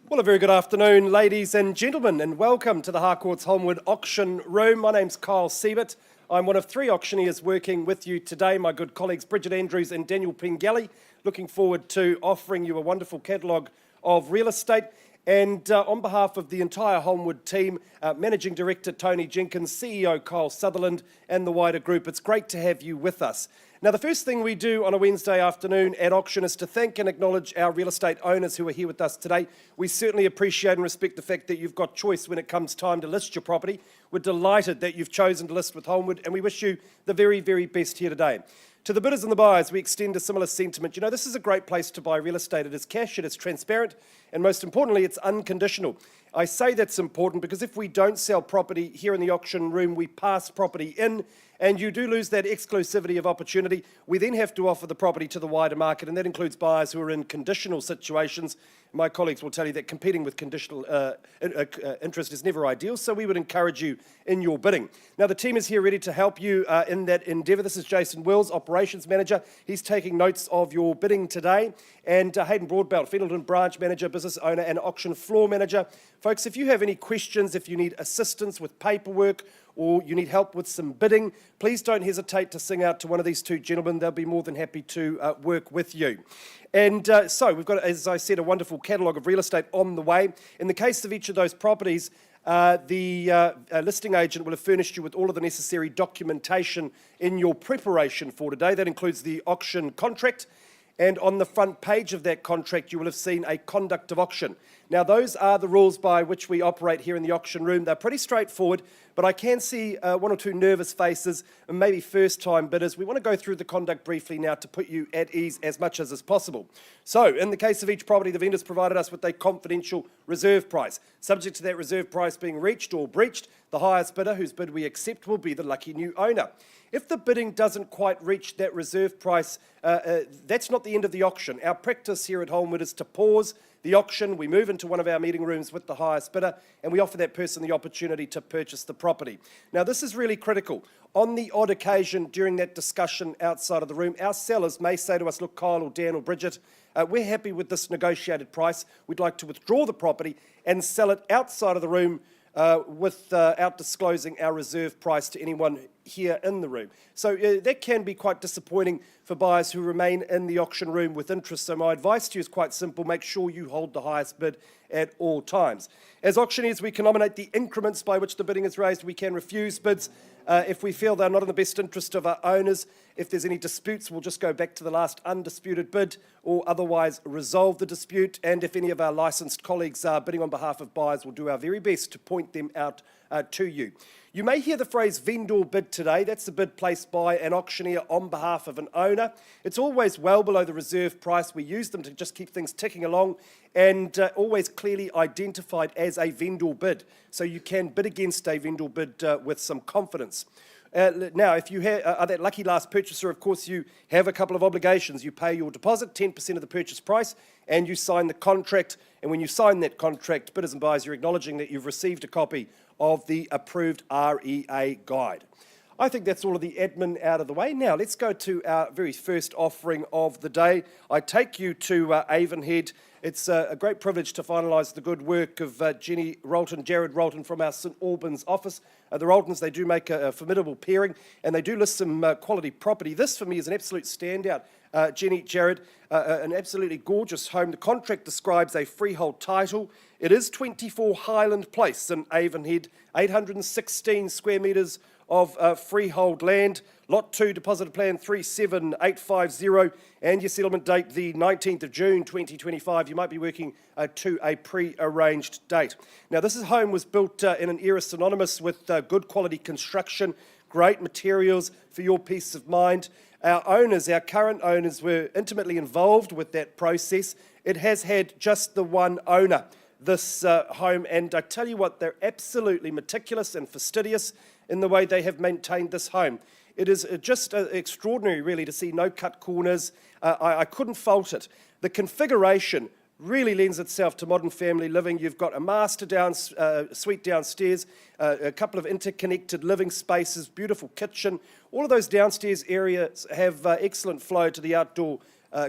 Well, a very good afternoon, ladies and gentlemen, and welcome to the Harcourt's Holmwood auction room. My name's Kyle Siebert. I'm one of three auctioneers working with you today, my good colleagues Bridget Andrews and Daniel Pengelly. Looking forward to offering you a wonderful catalogue of real estate. And on behalf of the entire Holmwood team, Managing Director Tony Jenkins, CEO Kyle Sutherland, and the wider group, it's great to have you with us. Now, the first thing we do on a Wednesday afternoon at auction is to thank and acknowledge our real estate owners who are here with us today. We certainly appreciate and respect the fact that you've got choice when it comes time to list your property. We're delighted that you've chosen to list with Holmwood, and we wish you the very, very best here today. To the bidders and the buyers, we extend a similar sentiment. You know, this is a great place to buy real estate. It is cash, it is transparent, and most importantly, it's unconditional. I say that's important because if we don't sell property here in the auction room, we pass property in, and you do lose that exclusivity of opportunity. We then have to offer the property to the wider market, and that includes buyers who are in conditional situations. My colleagues will tell you that competing with conditional interest is never ideal, so we would encourage you in your bidding. Now, the team is here ready to help you in that endeavour. This is Jason Wills, Operations Manager. He's taking notes of your bidding today. And Hayden Broadbelt, Fendleton Branch Manager, Business Owner and Auction Floor Manager. Folks, if you have any questions, if you need assistance with paperwork, or you need help with some bidding, please don't hesitate to sing out to one of these two gentlemen. They'll be more than happy to work with you. And so we've got, as I said, a wonderful catalogue of real estate on the way. In the case of each of those properties, the listing agent will have furnished you with all of the necessary documentation in your preparation for today. That includes the auction contract. And on the front page of that contract, you will have seen a conduct of auction. Now, those are the rules by which we operate here in the auction room. They're pretty straightforward, but I can see one or two nervous faces and maybe first-time bidders. We want to go through the conduct briefly now to put you at ease as much as is possible. So, in the case of each property, the vendors provided us with a confidential reserve price. Subject to that reserve price being reached or breached, the highest bidder, whose bid we accept, will be the lucky new owner. If the bidding doesn't quite reach that reserve price, that's not the end of the auction. Our practice here at Holmwood is to pause the auction. We move into one of our meeting rooms with the highest bidder, and we offer that person the opportunity to purchase the property. Now, this is really critical. On the odd occasion during that discussion outside of the room, our sellers may say to us, look, Kyle or Dan or Bridget, we're happy with this negotiated price. We'd like to withdraw the property and sell it outside of the room without disclosing our reserve price to anyone here in the room. So that can be quite disappointing for buyers who remain in the auction room with interest. So my advice to you is quite simple. Make sure you hold the highest bid at all times. As auctioneers, we can nominate the increments by which the bidding is raised. We can refuse bids if we feel they're not in the best interest of our owners. If there's any disputes, we'll just go back to the last undisputed bid or otherwise resolve the dispute. And if any of our licensed colleagues are bidding on behalf of buyers, we'll do our very best to point them out to you. You may hear the phrase vendor bid today. That's the bid placed by an auctioneer on behalf of an owner. It's always well below the reserve price. We use them to just keep things ticking along and always clearly identified as a vendor bid. So you can bid against a vendor bid with some confidence. Now, if you are that lucky last purchaser, of course, you have a couple of obligations. You pay your deposit, 10% of the purchase price, and you sign the contract. And when you sign that contract, bidders and buyers, you're acknowledging that you've received a copy of the approved REA guide. I think that's all of the admin out of the way. Now, let's go to our very first offering of the day. I take you to Avonhead. It's a great privilege to finalise the good work of Jenny Rolton, Jared Rolton from our St Albans office. The Roltons, they do make a formidable pairing, and they do list some quality property. This, for me, is an absolute standout. Jenny, Jared, an absolutely gorgeous home. The contract describes a freehold title. It is 24 Highland Place in Avonhead, 816 square metres of freehold land. Lot 2, deposit plan 37850, and your settlement date the 19th of June 2025. You might be working to a pre-arranged date. Now, this home was built in an era synonymous with good quality construction, great materials for your peace of mind. Our owners, our current owners, were intimately involved with that process. It has had just the one owner, this home, and I tell you what, they're absolutely meticulous and fastidious in the way they have maintained this home. It is just extraordinary, really, to see no cut corners. I couldn't fault it. The configuration really lends itself to modern family living. You've got a master suite downstairs, a couple of interconnected living spaces, beautiful kitchen. All of those downstairs areas have excellent flow to the outdoor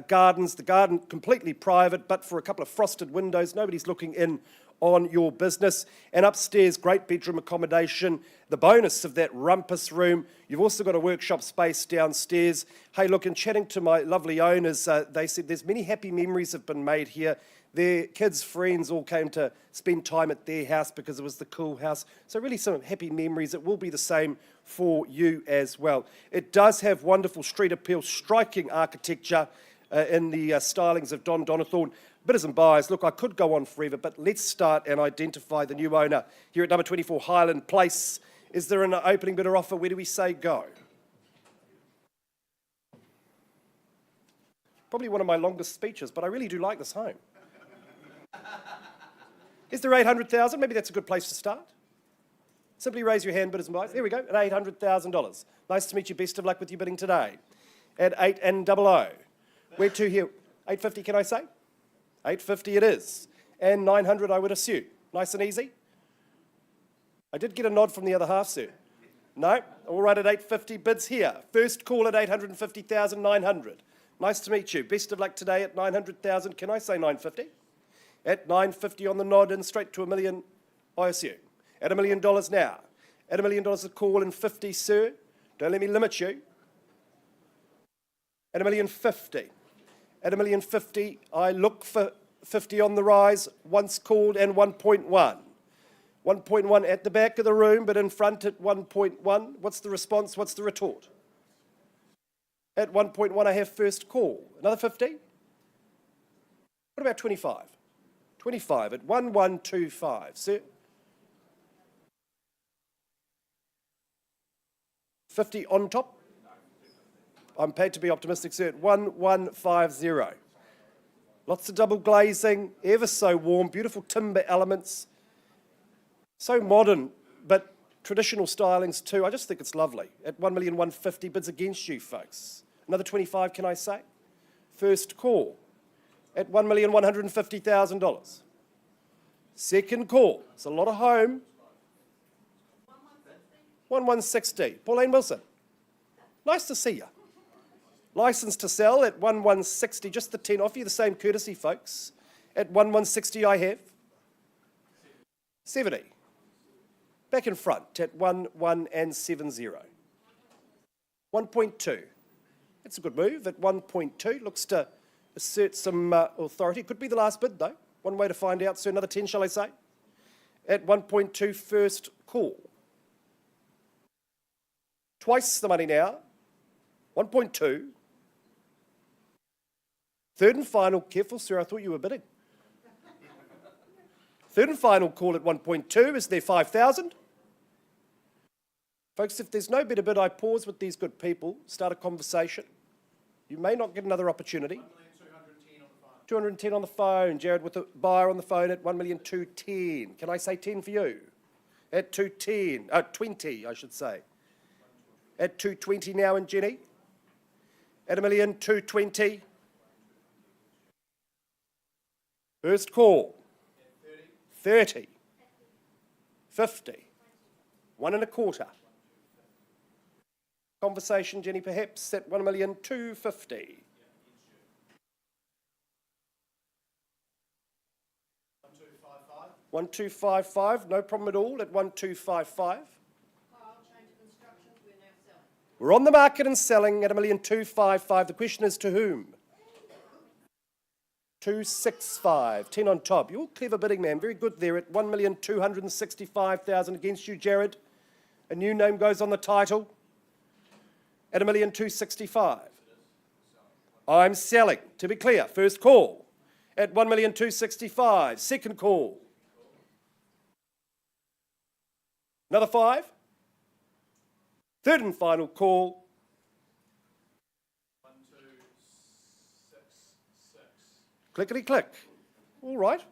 gardens. The garden completely private, but for a couple of frosted windows, nobody's looking in on your business. And upstairs, great bedroom accommodation. The bonus of that rumpus room, you've also got a workshop space downstairs. Hey, look, in chatting to my lovely owners, they said there's many happy memories have been made here. Their kids' friends all came to spend time at their house because it was the cool house. So really some happy memories. It will be the same for you as well. It does have wonderful street appeal, striking architecture in the stylings of Don Donathorn. Bidders and buyers, look, I could go on forever, but let's start and identify the new owner here at number 24 Highland Place. Is there an opening bidder offer? Where do we say go? Probably one of my longest speeches, but I really do like this home. Is there 800,000? Maybe that's a good place to start. Simply raise your hand, bidders and buyers. There we go, at $800,000. Nice to meet you. Best of luck with your bidding today. At 8 and 00. Where to here? 850, can I say? 850 it is. And 900, I would assume. Nice and easy? I did get a nod from the other half, sir. No? All right, at 850, bids here. First call at 850,900. Nice to meet you. Best of luck today at 900,000. Can I say 950? At 950 on the nod and straight to $1 million, I assume. At $1 million now. At $1 million a call and 50, sir. Don't let me limit you. At $1,050,000. At $1,050,000, I look for 50 on the rise, once called and 1.1. 1.1 at the back of the room, but in front at 1.1. What's the response? What's the retort? At 1.1, I have first call. Another 50? What about 25? 25 at 1125, sir. 50 on top. I'm paid to be optimistic, sir, at 1150. Lots of double glazing, ever so warm, beautiful timber elements. So modern, but traditional stylings too. I just think it's lovely. At 1,150,000 bids against you, folks. Another 25, can I say? First call at $1,150,000. Second call. It's a lot of home. 1,160. Pauline Wilson. Nice to see you. License to sell at 1,160. Just the 10 off you. The same courtesy, folks. At 1,160 I have. 70. Back in front at 1,170. 1.2. It's a good move at 1.2. Looks to assert some authority. Could be the last bid, though. One way to find out. So another 10, shall I say? At 1.2, first call. Twice the money now. 1.2. Third and final. Careful, sir. I thought you were bidding. Third and final call at 1.2. Is there 5,000? Folks, if there's no better bid, I pause with these good people, start a conversation. You may not get another opportunity. 210 on the phone. Jared with a buyer on the phone at 1,210,000. Can I say 10 for you? At 210, 20, I should say. At 220 now, and Jenny? At 1,220,000. First call. 30. 50. 1.25. Conversation, Jenny, perhaps at 1,250,000. 1,255, no problem at all at 1,255. We're on the market and selling at 1,255,000. The question is to whom? 265, 10 on top. You're clever bidding, man. Very good there at 1,265,000 against you, Jared. A new name goes on the title at 1,265,000. I'm selling. To be clear, first call at 1,265,000. Second call. Another 5. Third and final call. 1266. Clickety click. All right.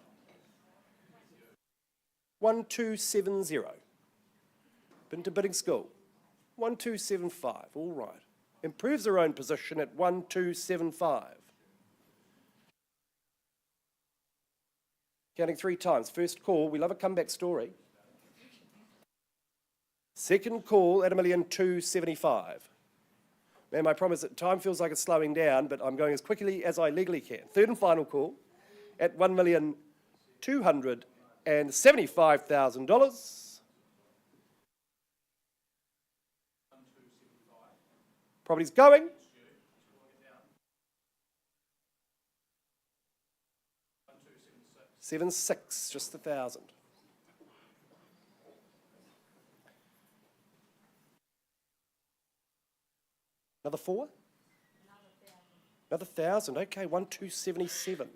1270. Been to bidding school. 1275. All right. Improves her own position at 1275. Counting 3 times. First call. We love a comeback story. Second call at 1,275,000. Ma'am, I promise that time feels like it's slowing down, but I'm going as quickly as I legally can. Third and final call at $1,275,000. Property's going. 7.6, just 1,000. Another 4? Another 1,000. Okay, 1,277.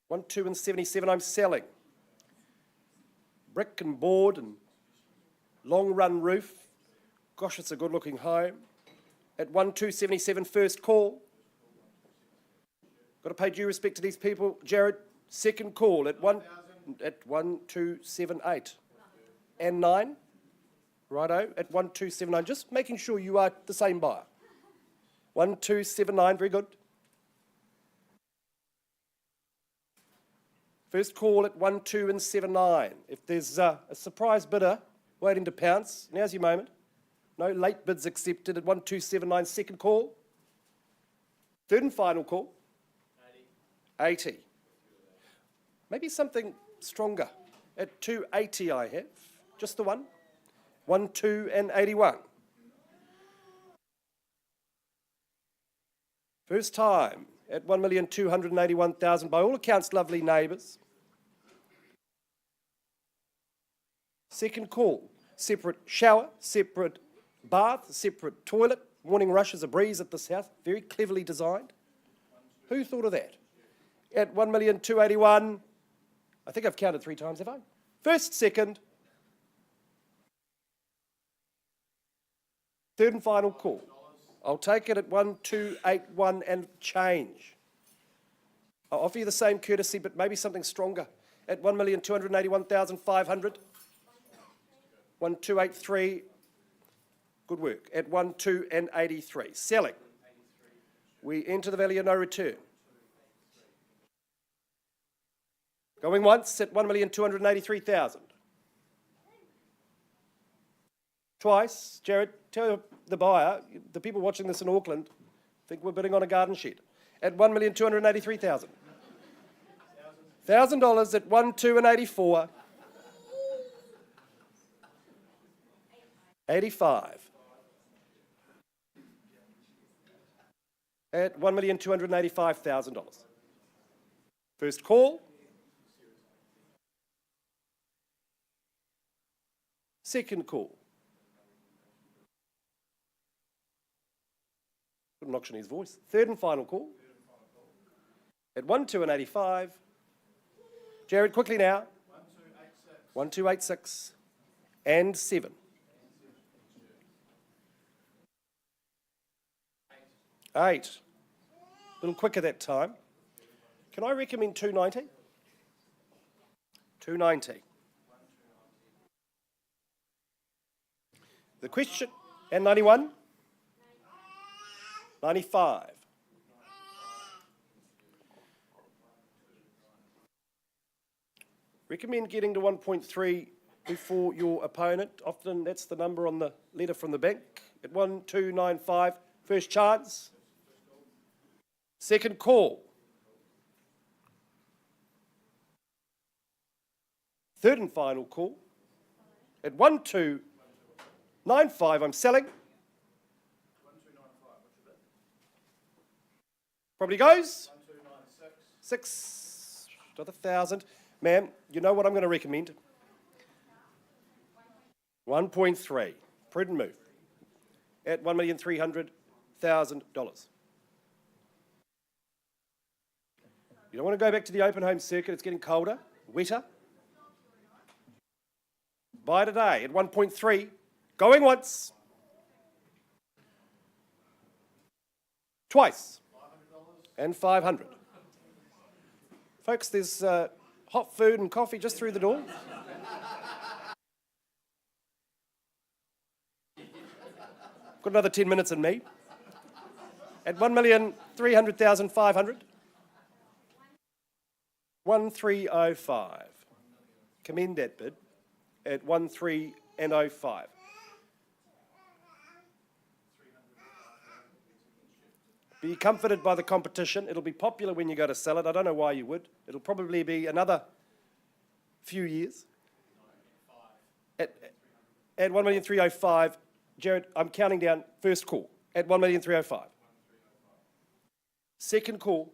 1,277 I'm selling. Brick and board and long run roof. Gosh, it's a good looking home. At 1,277 first call. Got to pay due respect to these people. Jared, second call at 1,278. And 9. Righto, at 1,279. Just making sure you are the same buyer. 1,279, very good. First call at 1,279. If there's a surprise bidder waiting to pounce, now's your moment. No late bids accepted at 1,279, second call. Third and final call. 80. Maybe something stronger. At 280 I have, just the one. 1,281. First time at 1,281,000. By all accounts, lovely neighbours. Second call. Separate shower, separate bath, separate toilet. Morning rush is a breeze at this house. Very cleverly designed. Who thought of that? At 1,281,000. I think I've counted 3 times, have I? First, second. Third and final call. I'll take it at 1,281 and change. I'll offer you the same courtesy, but maybe something stronger. At 1,281,500. 1,283. Good work. At 1,283. Selling. We enter the valley of no return. Going once at 1,283,000. Twice, Jared, tell the buyer, the people watching this in Auckland think we're bidding on a garden shed. At 1,283,000. $1,000 at 1,284. 85. At $1,285,000. First call. Second call. An auctioneer's voice. Third and final call. At 1,285. Jared, quickly now. 1,286. And 7. 8. A little quicker that time. Can I recommend 290? 290. The question, and 91? 95. Recommend getting to 1.3 before your opponent. Often that's the number on the letter from the bank. At 1,295, first chance. Second call. Third and final call. At 1,295, I'm selling. Property goes. 6. Another 1,000. Ma'am, you know what I'm going to recommend? 1.3. Prudent move. At $1,300,000. You don't want to go back to the open home circuit. It's getting colder, wetter. Buy today at 1.3. Going once. Twice. And 500. Folks, there's hot food and coffee just through the door. Got another 10 minutes in me. At 1,300,500. 1,305. Commend that bid at 1,305. Be comforted by the competition. It'll be popular when you go to sell it. I don't know why you would. It'll probably be another few years. At 1,305,000, Jared, I'm counting down. First call at 1,305,000. Second call.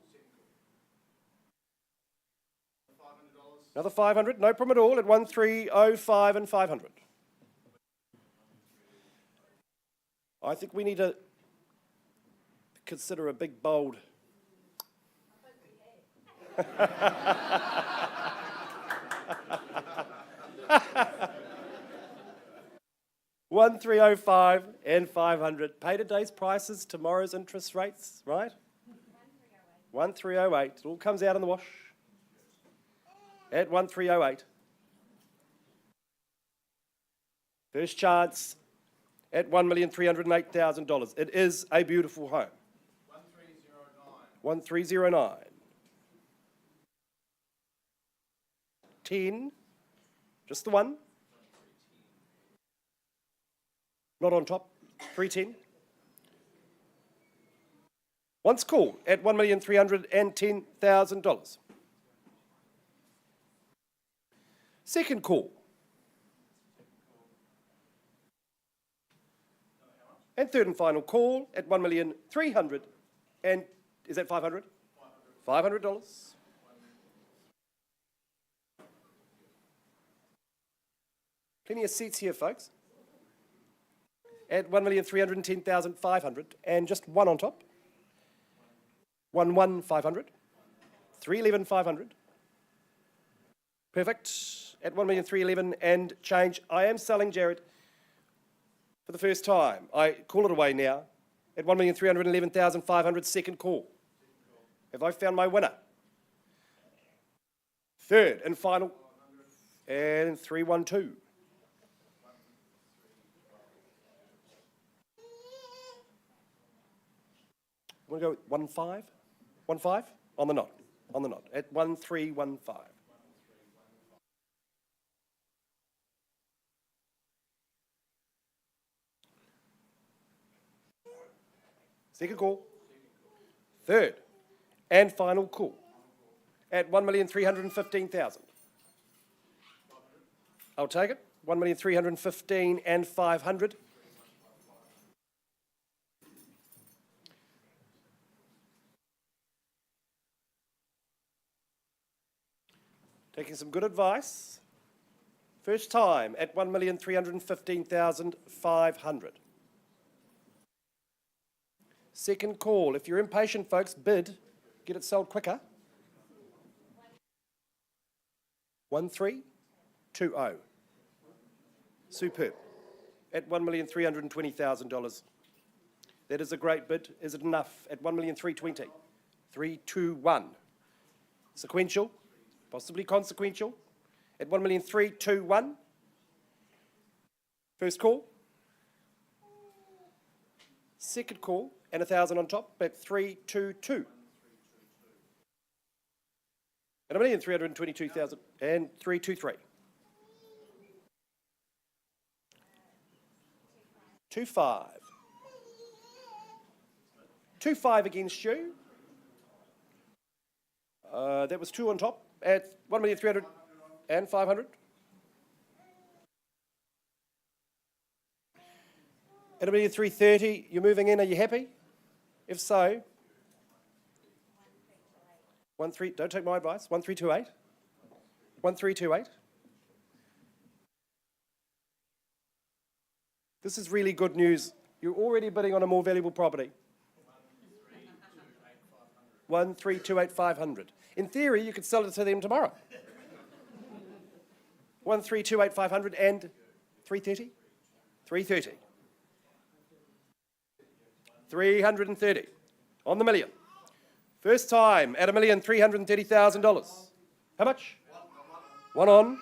Another 500, no problem at all, at 1,305 and 500. I think we need to consider a big, bold. One 305 and 500. Pay today's prices, tomorrow's interest rates, right? 1,308. It all comes out in the wash. At 1,308. First chance at $1,308,000. It is a beautiful home. 1,309. 10. Just the one. Not on top. 310. Once called at $1,310,000. Second call. And third and final call at $1,300,000. And is that 500? $500. Plenty of seats here, folks. At $1,310,500 and just one on top. 1,500. 311,500. Perfect. At 1,311,000 and change. I am selling, Jared, for the first time. I call it away now. At 1,311,500, second call. Have I found my winner? Third and final. And 312. Want to go with 15? 15? On the knot. On the knot. At 1,315. Second call. Third and final call at 1,315,000. I'll take it. 1,315,000 and 500. Taking some good advice. First time at 1,315,500. Second call. If you're impatient, folks, bid. Get it sold quicker. 1,320. Superb. At $1,320,000. That is a great bid. Is it enough? At 1,320,000. 321. Sequential. Possibly consequential. At 1,321,000. First call. Second call. And 1,000 on top at 322. At 1,322,000 and 323. 25. 25 against you. That was 2 on top at 1,300,000 and 500. At 1,330,000, you're moving in. Are you happy? If so, 13. Don't take my advice. 1,328. 1,328. This is really good news. You're already bidding on a more valuable property. 1,328,500. In theory, you could sell it to them tomorrow. 1,328,500 and 330. 330. 330 on the million. First time at $1,330,000. How much? One on.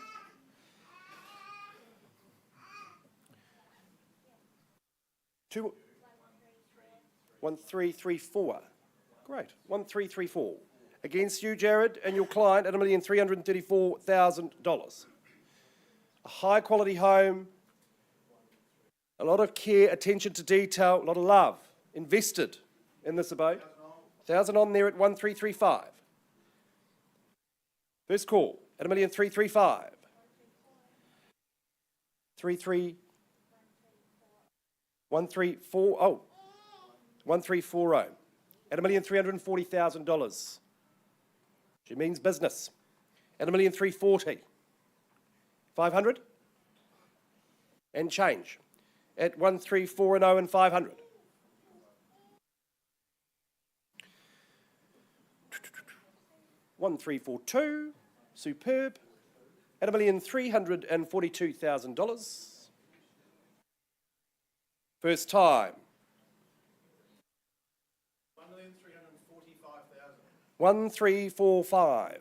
Two. 1,334. Great. 1,334. Against you, Jared, and your client at $1,334,000. A high quality home. A lot of care, attention to detail, a lot of love invested in this abode. 1,000 on there at 1,335. First call at 1,335. 1,340 at $1,340,000. She means business. At 1,340. 500 and change at 1,340 and 500. $1,342, superb, at $1,342,000. First time. 1,345.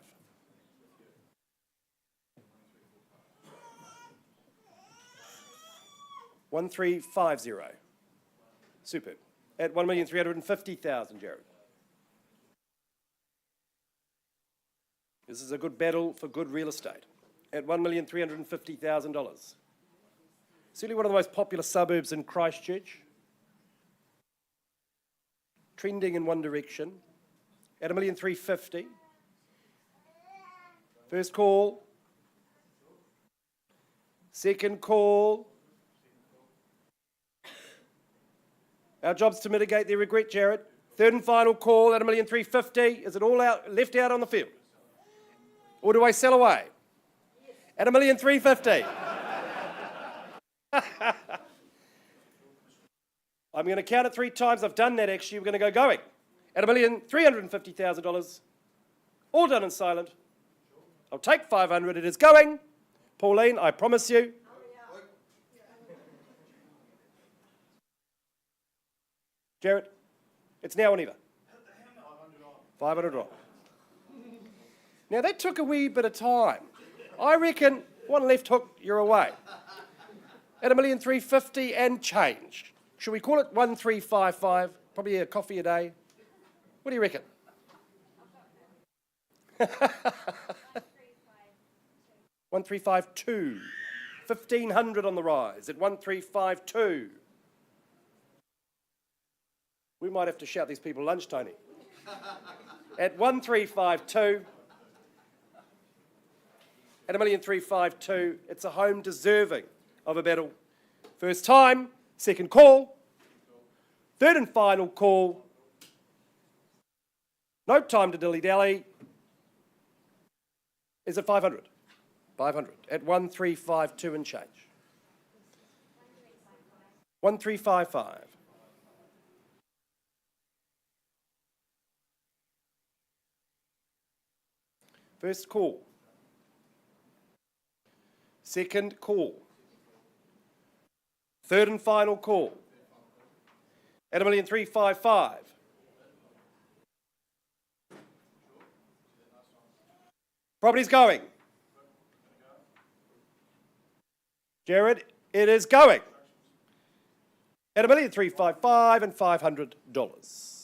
1,350. Superb. At 1,350,000, Jared. This is a good battle for good real estate. At $1,350,000. Certainly one of the most popular suburbs in Christchurch. Trending in one direction. At 1,350,000. First call. Second call. Our job's to mitigate their regret, Jared. Third and final call at 1,350,000. Is it all out, left out on the field? Or do I sell away? At 1,350,000. I'm going to count it 3 times. I've done that actually. We're going to go going. At $1,350,000. All done in silent. I'll take 500. It is going. Pauline, I promise you. Jared, it's now or never. 500 on. Now that took a wee bit of time. I reckon one left hook, you're away. At 1,350,000 and change. Should we call it 1,355? Probably a coffee a day. What do you reckon? 1,352. 1,500 on the rise at 1,352. We might have to shout these people lunch, Tony. At 1,352. At 1,352,000, it's a home deserving of a battle. First time, second call, third and final call. No time to dilly-dally. Is it 500? 500 at 1,352 and change. 1,355. First call. Second call. Third and final call. At 1,355,000. Property's going. Jared, it is going. At $1,355,000 and $500.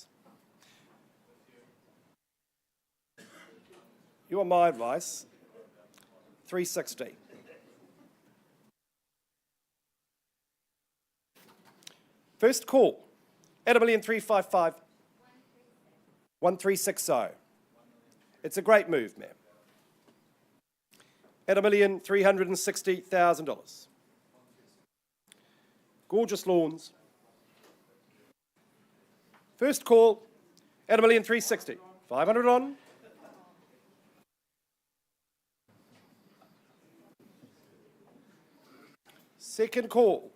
You want my advice? 360. First call at 1,355,000. 1,360. It's a great move, ma'am. At $1,360,000. Gorgeous lawns. First call at 1,360,000. 500 on. Second call.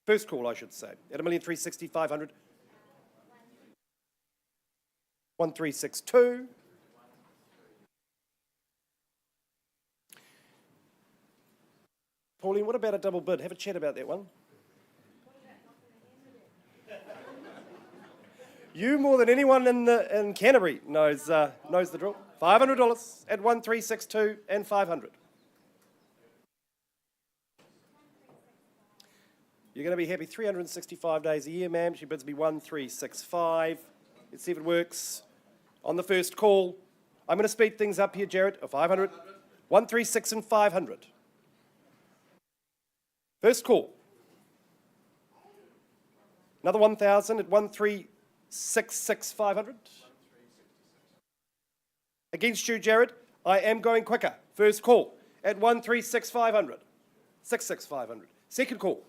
First call, I should say, at 1,360,000, 500. 1,362. Pauline, what about a double bid? Have a chat about that one. You more than anyone in Canterbury knows the drill. $500 at 1,362 and 500. You're going to be happy 365 days a year, ma'am. She bids me 1,365. Let's see if it works. On the first call, I'm going to speed things up here, Jared. 500. 136 and 500. First call. Another 1,000 at 1,3 1,366,500. Against you, Jared, I am going quicker. First call at 1,365,500. 6,6,500. Second call.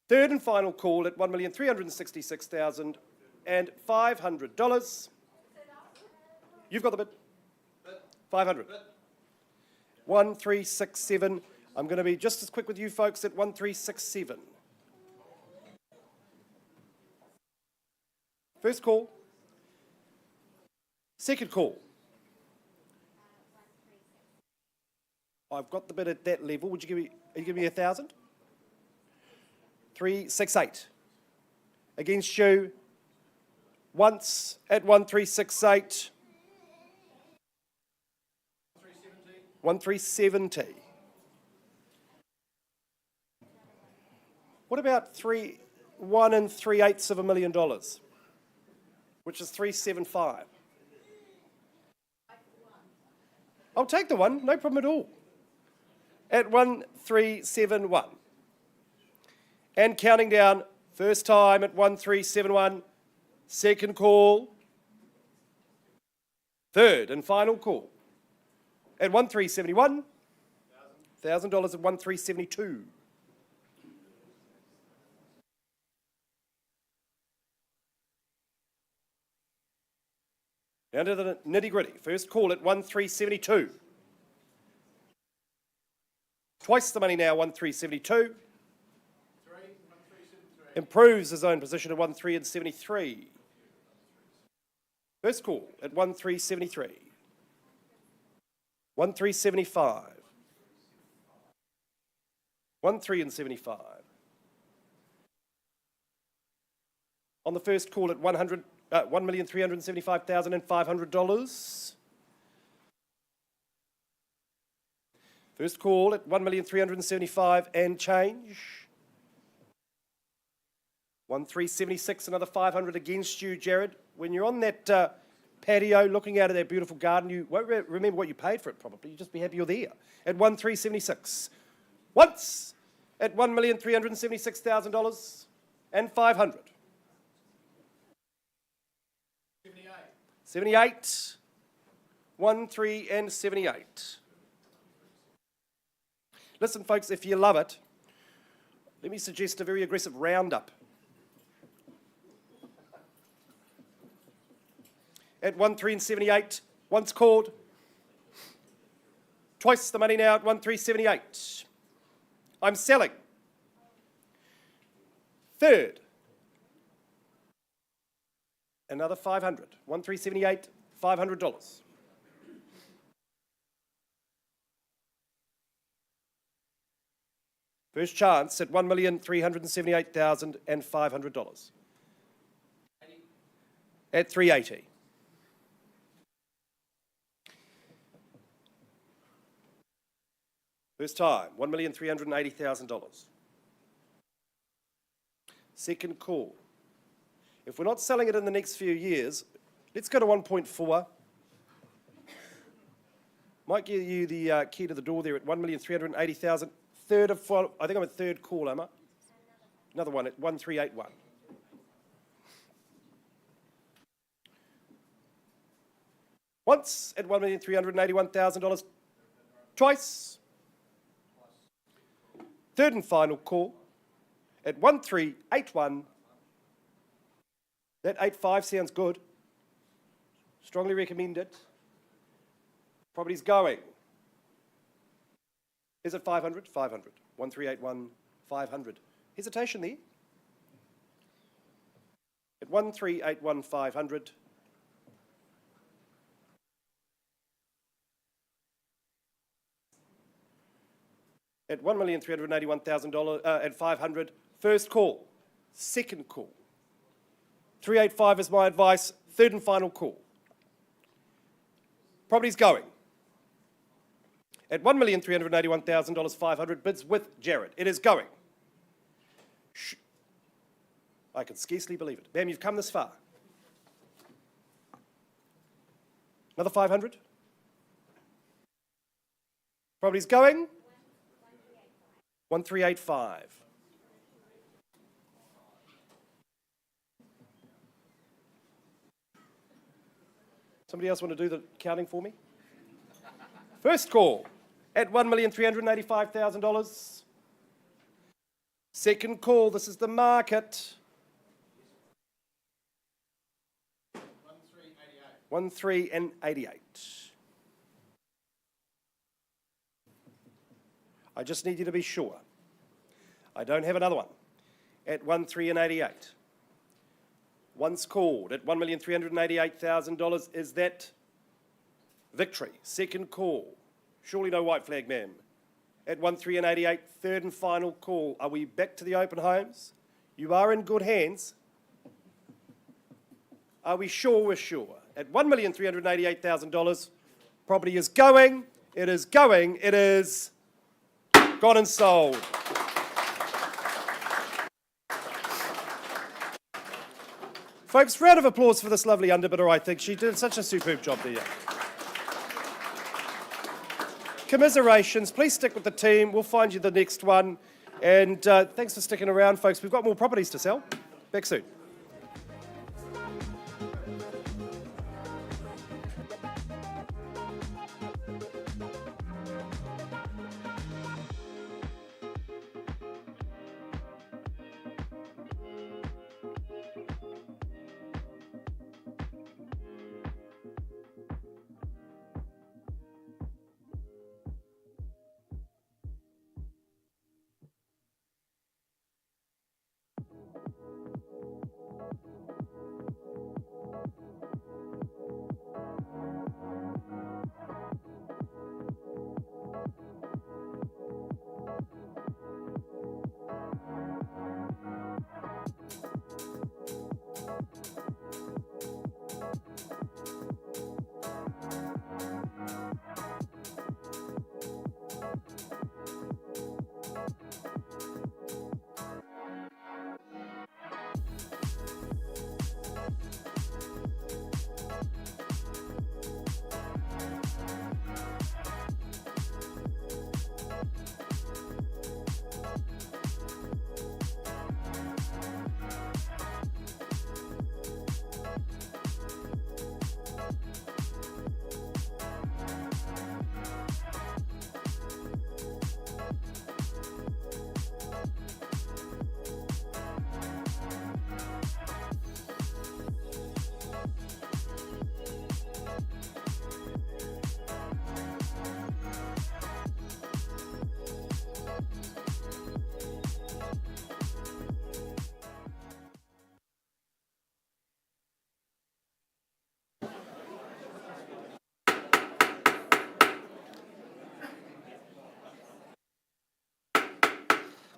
Third and final call at $1,366,500. You've got the bid. 500. 1,367. I'm going to be just as quick with you folks at 1,367. First call. Second call. I've got the bid at that level. Would you give me? Are you giving me 1,000? 368. Against you. Once at 1,368. 1,370. What about 1 3/8 of $1 million, which is 375? I'll take the one, no problem at all. At 1,371. And counting down, first time at 1,371, second call, third and final call. At 1,371, $1,000 at 1,372. Down to the nitty-gritty. First call at 1,372. Twice the money now, 1,372. Improves his own position at 1,373. First call at 1,373. 1,375. 1,375. On the first call at $1,375,500. First call at $1,375,000 and change. 1,376, another 500 against you, Jared. When you're on that patio looking out at that beautiful garden, you won't remember what you paid for it probably. You'll just be happy you're there. At 1,376. Once at $1,376,000 and 500. 78. 1,378. Listen, folks, if you love it, let me suggest a very aggressive roundup. At 1,378, once called. Twice the money now at 1,378. I'm selling. Third. Another 500. 1,378, $500. First chance at $1,378,500. At 380. First time, $1,380,000. Second call. If we're not selling it in the next few years, let's go to 1.4. Might give you the key to the door there at 1,380,000. Third of, I think I'm at third call, am I? Another one at 1,381. Once at $1,381,000. Twice. Third and final call at 1,381. That 85 sounds good. Strongly recommend it. Property's going. Is it 500? 500. 1,381, 500. Hesitation there. At 1,381, 500. At $1,381,000 and 500. First call. Second call. 385 is my advice. Third and final call. Property's going. At $1,381,000, 500 bids with Jared. It is going. Shh. I can scarcely believe it. Bam, you've come this far. Another 500. Property's going. 1,385. Somebody else want to do the counting for me? First call at $1,385,000. Second call, this is the market. 1,388. I just need you to be sure. I don't have another one at 1,388. Once called at $1,388,000. Is that victory? Second call. Surely no white flag, ma'am. At 1,388, third and final call. Are we back to the open homes? You are in good hands. Are we sure we're sure? At $1,388,000, property is going, it is going, it is gone and sold. Folks, round of applause for this lovely underbidder, I think. She did such a superb job there. Commiserations. Please stick with the team. We'll find you the next one. And thanks for sticking around, folks. We've got more properties to sell. Back soon.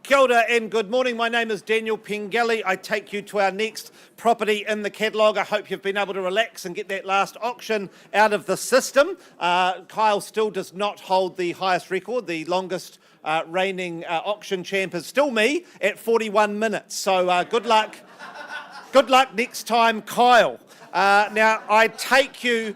Kia ora and good morning. My name is Daniel Pengelly. I take you to our next property in the catalogue. I hope you've been able to relax and get that last auction out of the system. Kyle still does not hold the highest record. The longest reigning auction champ is still me at 41 minutes. So good luck. Good luck next time, Kyle. Now, I take you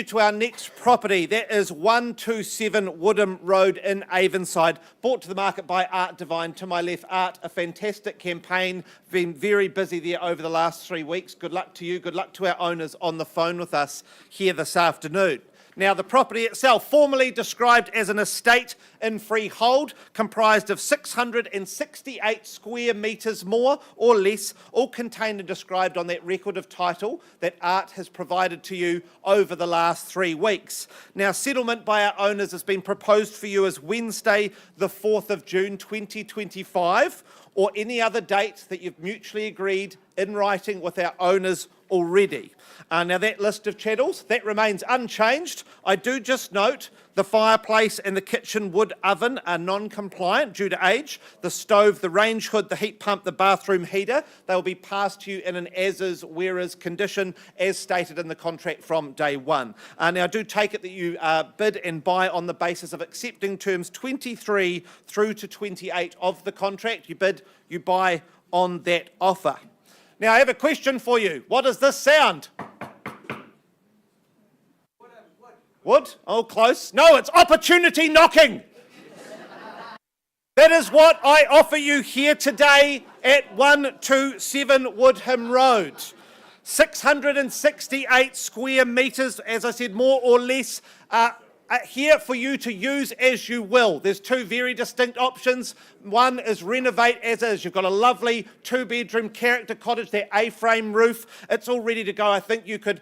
to our next property. That is 127 Woodham Road in Avonside, brought to the market by Art Divine. To my left, Art, a fantastic campaign. Been very busy there over the last 3 weeks. Good luck to you. Good luck to our owners on the phone with us here this afternoon. Now, the property itself, formally described as an estate in freehold, comprised of 668 square metres more or less, all contained and described on that record of title that Art has provided to you over the last 3 weeks. Now, settlement by our owners has been proposed for you as Wednesday, the 4th of June 2025, or any other date that you've mutually agreed in writing with our owners already. Now that list of chattels, that remains unchanged. I do just note the fireplace and the kitchen wood oven are non-compliant due to age. The stove, the range hood, the heat pump, the bathroom heater, they will be passed to you in an as-is, whereas condition as stated in the contract from day one. Now do take it that you bid and buy on the basis of accepting terms 23 through to 28 of the contract. You bid, you buy on that offer. Now, I have a question for you. What does this sound? Wood? Oh, close. No, it's opportunity knocking. That is what I offer you here today at 127 Woodham Road. 668 square metres, as I said, more or less, here for you to use as you will. There's two very distinct options. One is renovate as is. You've got a lovely two-bedroom character cottage, that A-frame roof. It's all ready to go. I think you could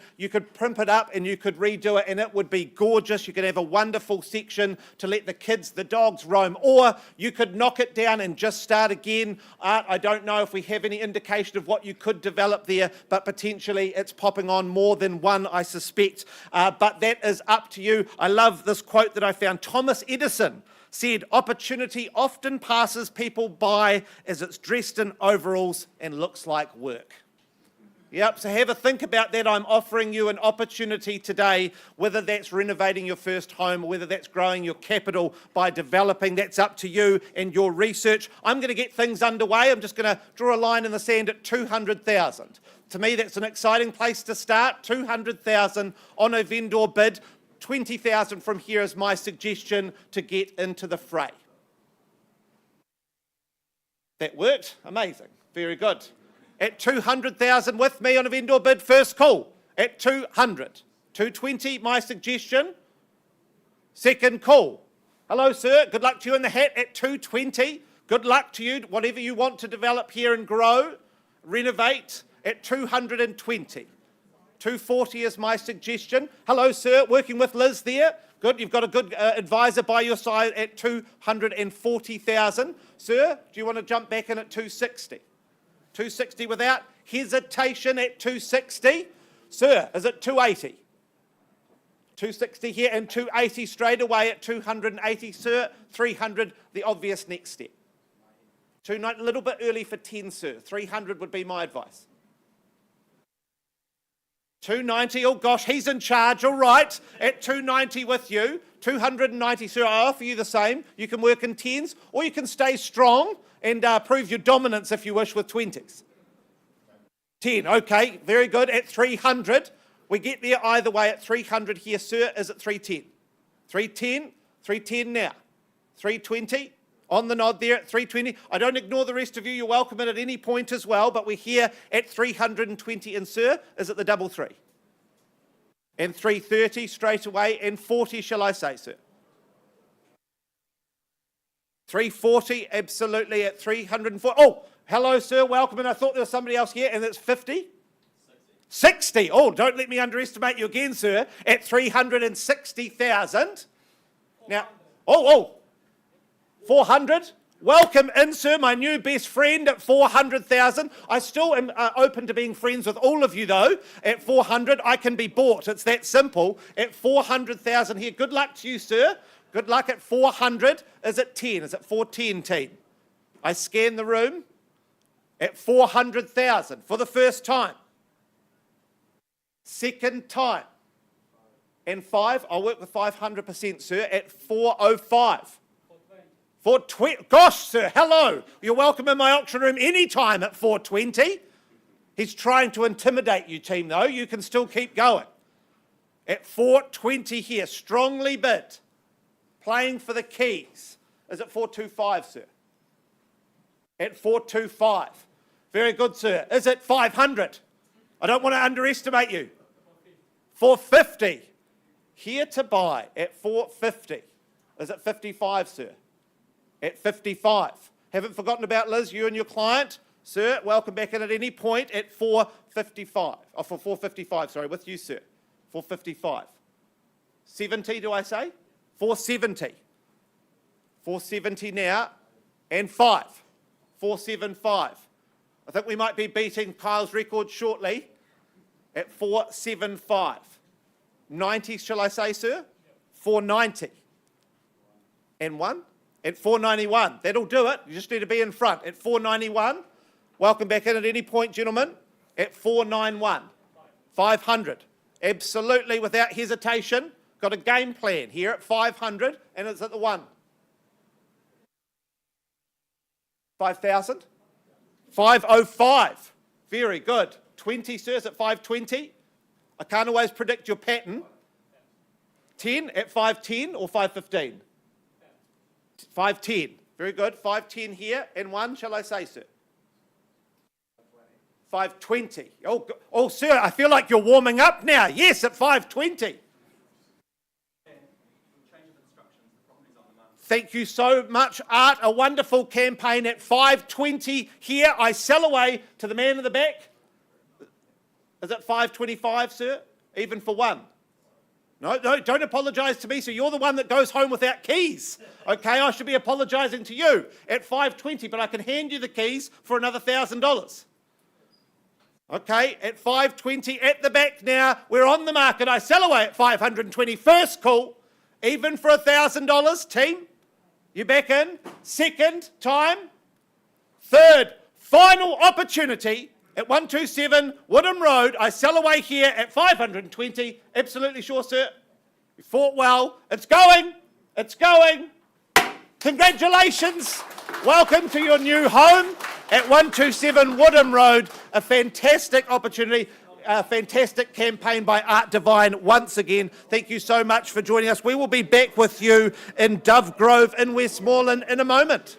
primp it up and you could redo it and it would be gorgeous. You could have a wonderful section to let the kids, the dogs roam. Or you could knock it down and just start again. I don't know if we have any indication of what you could develop there, but potentially it's popping on more than one, I suspect. But that is up to you. I love this quote that I found. Thomas Edison said, "Opportunity often passes people by as it's dressed in overalls and looks like work." Yep, so have a think about that. I'm offering you an opportunity today, whether that's renovating your first home or whether that's growing your capital by developing. That's up to you and your research. I'm going to get things underway. I'm just going to draw a line in the sand at 200,000. To me, that's an exciting place to start. 200,000 on a vendor bid. 20,000 from here is my suggestion to get into the fray. That worked? Amazing. Very good. At 200,000 with me on a vendor bid, first call. At 200. 220, my suggestion. Second call. Hello, sir. Good luck to you in the hat at 220. Good luck to you. Whatever you want to develop here and grow, renovate at 220. 240 is my suggestion. Hello, sir. Working with Liz there. Good. You've got a good advisor by your side at 240,000. Sir, do you want to jump back in at 260? 260 without hesitation at 260. Sir, is it 280? 260 here and 280 straight away at 280. Sir, 300, the obvious next step. 290, a little bit early for 10, sir. 300 would be my advice. 290, oh gosh, he's in charge, all right, at 290 with you. 290, sir, I offer you the same. You can work in 10s, or you can stay strong and prove your dominance, if you wish, with 20s. 10, okay, very good. At 300, we get there either way at 300 here, sir. Is it 310? 310, 310 now. 320, on the nod there at 320. I don't ignore the rest of you. You're welcome in at any point as well, but we're here at 320. And sir, is it the double three? And 330 straight away, and 40, shall I say, sir? 340, absolutely, at 340. Oh, hello, sir, welcome in. I thought there was somebody else here, and it's 50? 60. Oh, don't let me underestimate you again, sir, at 360,000. Now, 400. Welcome in, sir, my new best friend at 400,000. I still am open to being friends with all of you, though. At 400, I can be bought. It's that simple. At 400,000 here. Good luck to you, sir. Good luck at 400. Is it 10? Is it 410, team? I scan the room. At 400,000 for the first time. Second time. And 5. I'll work with 500%, sir, at 405. 420. Gosh, sir, hello. You're welcome in my auction room anytime at 420. He's trying to intimidate you, team, though. You can still keep going. At 420 here, strongly bid. Playing for the keys. Is it 425, sir? At 425. Very good, sir. Is it 500? I don't want to underestimate you. 450. Here to buy at 450. Is it 55, sir? At 55. Haven't forgotten about Liz, you and your client. Sir, welcome back in at any point at 455. Oh, for 455, sorry, with you, sir. 455. 70, do I say? 470. 470 now, and 5. 475. I think we might be beating Kyle's record shortly at 475. 90, shall I say, sir? 490. And 1? At 491. That'll do it. You just need to be in front. At 491. Welcome back in at any point, gentlemen. At 491. 500. Absolutely, without hesitation. Got a game plan here at 500, and it's at the 1. 5,000. 505. Very good. 20, sirs, at 520. I can't always predict your pattern. 10 at 510 or 515? 510. Very good. 510 here, and 1, shall I say, sir? 5:20. Oh, sir, I feel like you're warming up now. Yes, at 5:20. Thank you so much, Art. A wonderful campaign at 5:20 here. I sell away to the man in the back. Is it 5:25, sir? Even for one? No, don't apologise to me, sir. You're the one that goes home without keys. Okay, I should be apologising to you at 5:20, but I can hand you the keys for another $1,000. Okay, at 5:20 at the back now. We're on the market. I sell away at 520. First call, even for $1,000, team. You back in? Second time. Third, final opportunity at 127 Woodham Road. I sell away here at 520. Absolutely sure, sir. You fought well. It's going. It's going. Congratulations. Welcome to your new home at 127 Woodham Road. A fantastic opportunity. A fantastic campaign by Art Devine once again. Thank you so much for joining us. We will be back with you in Dove Grove in Westmoreland in a moment.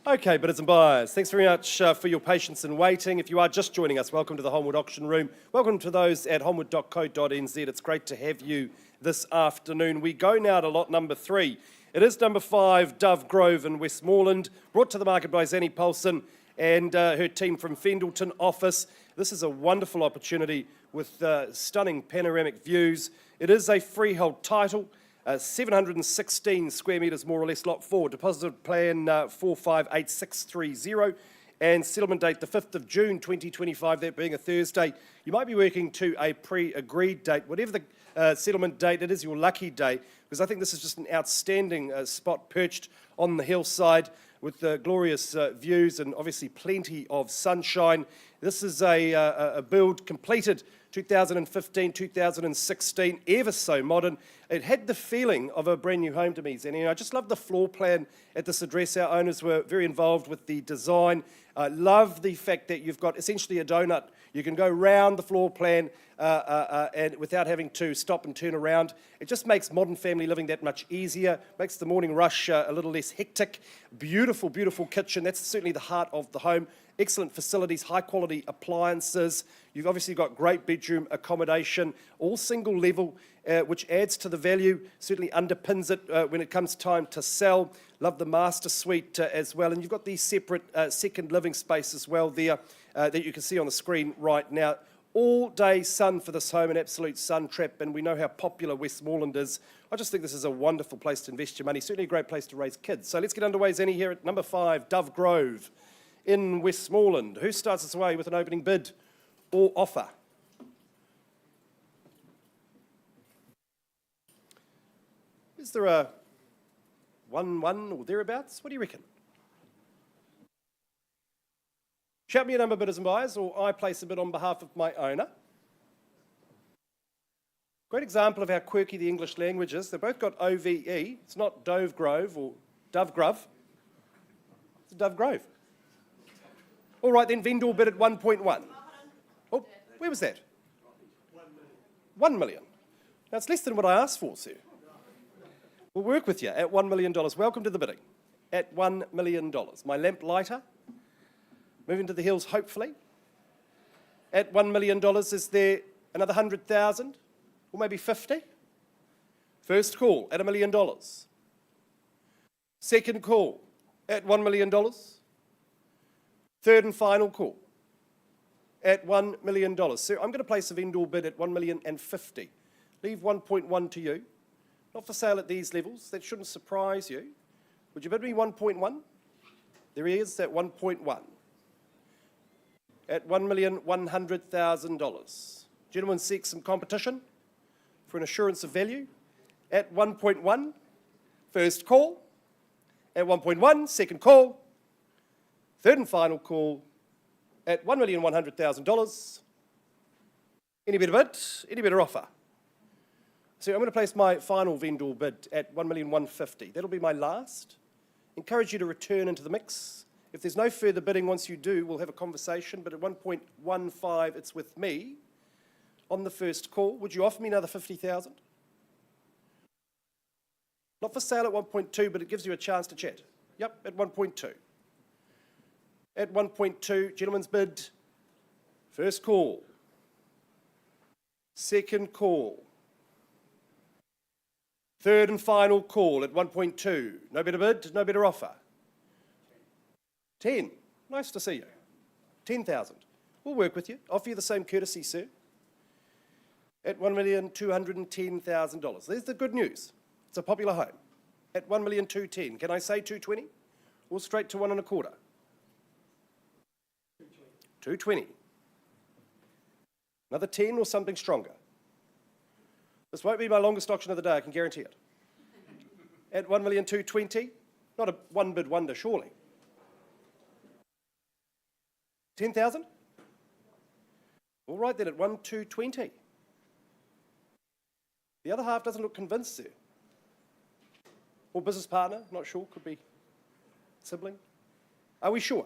Okay, bidders and buyers, thanks very much for your patience in waiting. If you are just joining us, welcome to the Holmwood Auction Room. Welcome to those at holmwood.co.nz. It's great to have you this afternoon. We go now to lot number 3. It is number 5, Dove Grove in Westmoreland, brought to the market by Zanny Paulson and her team from Fendleton office. This is a wonderful opportunity with stunning panoramic views. It is a freehold title. 716 square metres more or less, lot 4, deposit plan 458630 and settlement date the 5th of June 2025, that being a Thursday. You might be working to a pre-agreed date. Whatever the settlement date, it is your lucky day, because I think this is just an outstanding spot perched on the hillside with glorious views and obviously plenty of sunshine. This is a build completed 2015, 2016, ever so modern. It had the feeling of a brand new home to me, Zenny. I just love the floor plan at this address. Our owners were very involved with the design. I love the fact that you've got essentially a donut. You can go round the floor plan and without having to stop and turn around. It just makes modern family living that much easier, makes the morning rush a little less hectic. Beautiful, beautiful kitchen. That's certainly the heart of the home. Excellent facilities, high quality appliances. You've obviously got great bedroom accommodation, all single level, which adds to the value, certainly underpins it when it comes time to sell. Love the master suite as well. And you've got the separate second living space as well there that you can see on the screen right now. All day sun for this home, an absolute sun trap, and we know how popular Westmoreland is. I just think this is a wonderful place to invest your money, certainly a great place to raise kids. So let's get underway, Zenny, here at number 5, Dove Grove in Westmoreland. Who starts us away with an opening bid or offer? Is there a 1-1 or thereabouts? What do you reckon? Shout me a number, bidders and buyers, or I place a bid on behalf of my owner. Great example of how quirky the English language is. They've both got OVE. It's not Dove Grove or Dove Grove. It's Dove Grove. All right, then, vendor bid at 1.1. Oh, where was that? 1 million. Now, it's less than what I asked for, sir. We'll work with you at $1 million. Welcome to the bidding. At $1 million. My lamp lighter. Moving to the hills, hopefully. At $1 million, is there another 100,000? Or maybe 50? First call at $1 million. Second call at $1 million. Third and final call at $1 million. So I'm going to place a vendor bid at $1,050,000. Leave 1.1 to you. Not for sale at these levels. That shouldn't surprise you. Would you bid me 1.1? There he is at 1.1. At $1,100,000. Gentlemen, seek some competition for an assurance of value. At 1.1, first call. At 1.1, second call. Third and final call at $1,100,000. Any better bid? Any better offer? So I'm going to place my final vendor bid at $1,150,000. That'll be my last. Encourage you to return into the mix. If there's no further bidding, once you do, we'll have a conversation. But at 1.15, it's with me. On the first call, would you offer me another 50,000? Not for sale at 1.2, but it gives you a chance to chat. Yep, at 1.2. At 1.2, gentlemen's bid. First call. Second call. Third and final call at 1.2. No better bid, no better offer. 10. Nice to see you. 10,000. We'll work with you. Offer you the same courtesy, sir. At $1,210,000. There's the good news. It's a popular home. At $1,210,000. Can I say 220? Or straight to 1.25? 220. Another 10 or something stronger. This won't be my longest auction of the day, I can guarantee it. At $1,220,000. Not a one bid wonder, surely. 10,000? All right then, at 1,220,000. The other half doesn't look convinced there. Or business partner, not sure, could be sibling. Are we sure?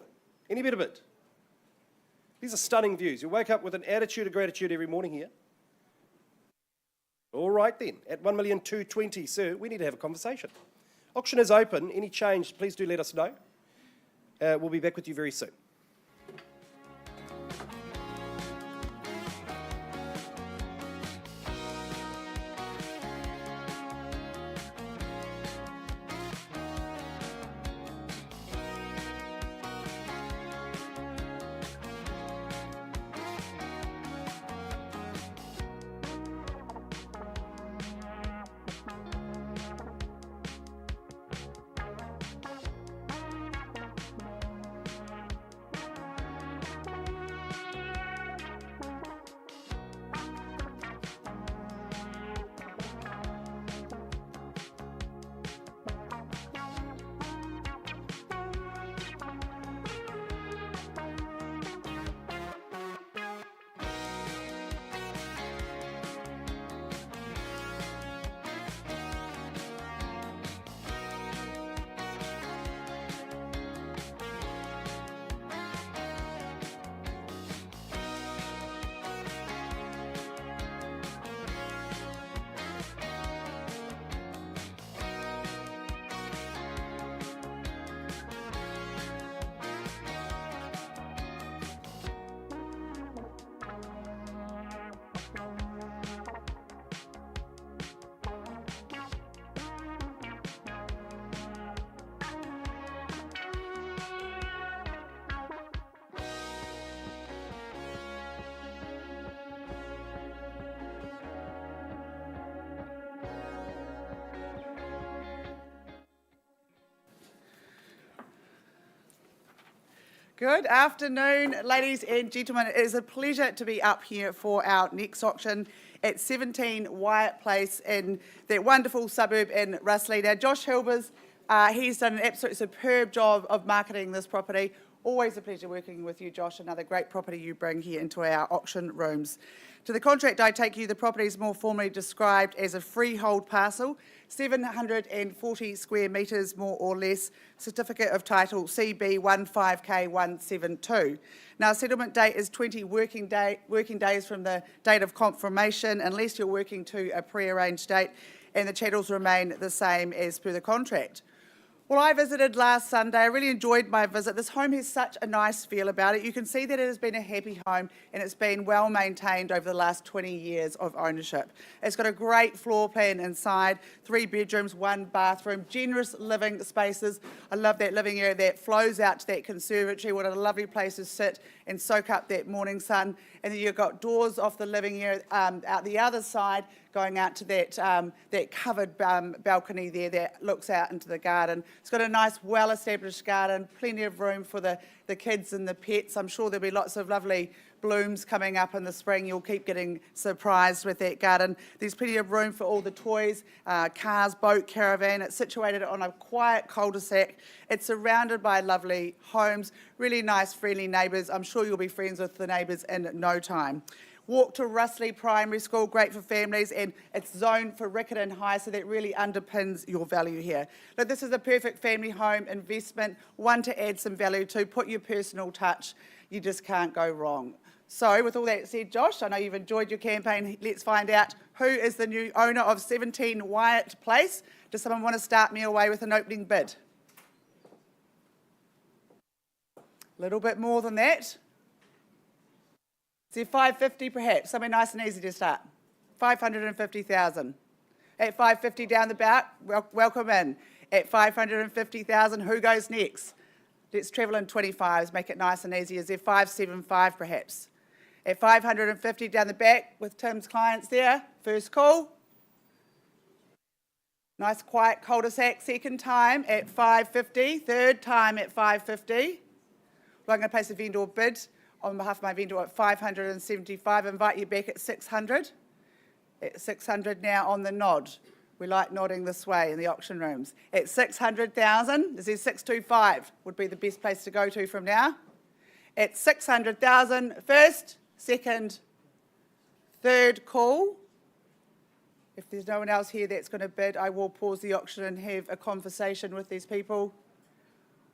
Any better bid? These are stunning views. You'll wake up with an attitude of gratitude every morning here. All right then, at $1,220,000, sir, we need to have a conversation. Auction is open. Any change, please do let us know. We'll be back with you very soon. Good afternoon, ladies and gentlemen. It is a pleasure to be up here for our next auction at 17 Wyatt Place in that wonderful suburb in Russley. Now, Josh Hilbers, he's done an absolutely superb job of marketing this property. Always a pleasure working with you, Josh. Another great property you bring here into our auction rooms. To the contract I take you, the property is more formally described as a freehold parcel, 740 square metres more or less, certificate of title CB15K172. Now, settlement date is 20 working days from the date of confirmation, unless you're working to a pre-arranged date, and the chattels remain the same as per the contract. Well, I visited last Sunday. I really enjoyed my visit. This home has such a nice feel about it. You can see that it has been a happy home and it's been well maintained over the last 20 years of ownership. It's got a great floor plan inside, 3 bedrooms, 1 bathroom, generous living spaces. I love that living area that flows out to that conservatory. What a lovely place to sit and soak up that morning sun. And then you've got doors off the living area out the other side, going out to that covered balcony there that looks out into the garden. It's got a nice, well-established garden, plenty of room for the kids and the pets. I'm sure there'll be lots of lovely blooms coming up in the spring. You'll keep getting surprised with that garden. There's plenty of room for all the toys, cars, boat, caravan. It's situated on a quiet cul-de-sac. It's surrounded by lovely homes, really nice, friendly neighbours. I'm sure you'll be friends with the neighbours in no time. Walk to Russley Primary School, great for families, and it's zoned for Riccarton High, so that really underpins your value here. But this is a perfect family home investment, one to add some value to, put your personal touch. You just can't go wrong. So with all that said, Josh, I know you've enjoyed your campaign. Let's find out who is the new owner of 17 Wyatt Place. Does someone want to start me away with an opening bid? A little bit more than that. So 550 perhaps, somewhere nice and easy to start. 550,000. At 550 down the back, welcome in. At 550,000, who goes next? Let's travel in 25s, make it nice and easy. Is there 575 perhaps? At 550 down the back with Tim's clients there, first call. Nice quiet cul-de-sac, second time at 550, third time at 550. Well, I'm going to place a vendor bid on behalf of my vendor at 575, invite you back at 600. At 600 now on the nod. We like nodding this way in the auction rooms. At 600,000, this is 625, would be the best place to go to from now. At 600,000, first, second, third call. If there's no one else here that's going to bid, I will pause the auction and have a conversation with these people.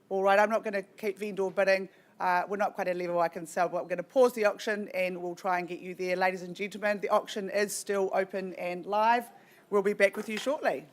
All right, I'm not going to keep vendor bidding. We're not quite at a level I can sell, but we're going to pause the auction and we'll try and get you there. Ladies and gentlemen, the auction is still open and live. We'll be back with you shortly.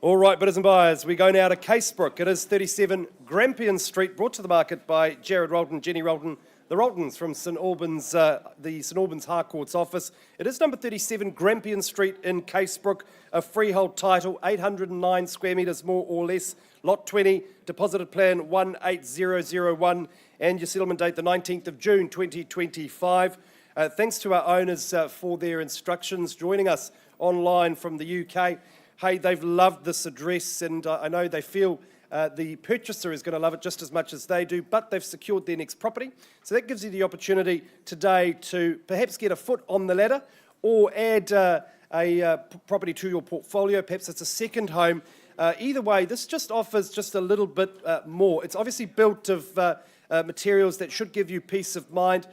All right, bidders and buyers, we go now to Casebrook. It is 37 Grampian Street, brought to the market by Jared Rolton, Jenny Rolton, the Roltons from St Albans, the St Albans Harcourts office. It is number 37 Grampian Street in Casebrook, a freehold title, 809 square metres more or less, lot 20, deposited plan 18001, and your settlement date the 19th of June 2025. Thanks to our owners for their instructions, joining us online from the UK. Hey, they've loved this address, and I know they feel the purchaser is going to love it just as much as they do, but they've secured their next property. So that gives you the opportunity today to perhaps get a foot on the ladder or add a property to your portfolio. Perhaps it's a second home. Either way, this just offers just a little bit more. It's obviously built of materials that should give you peace of mind,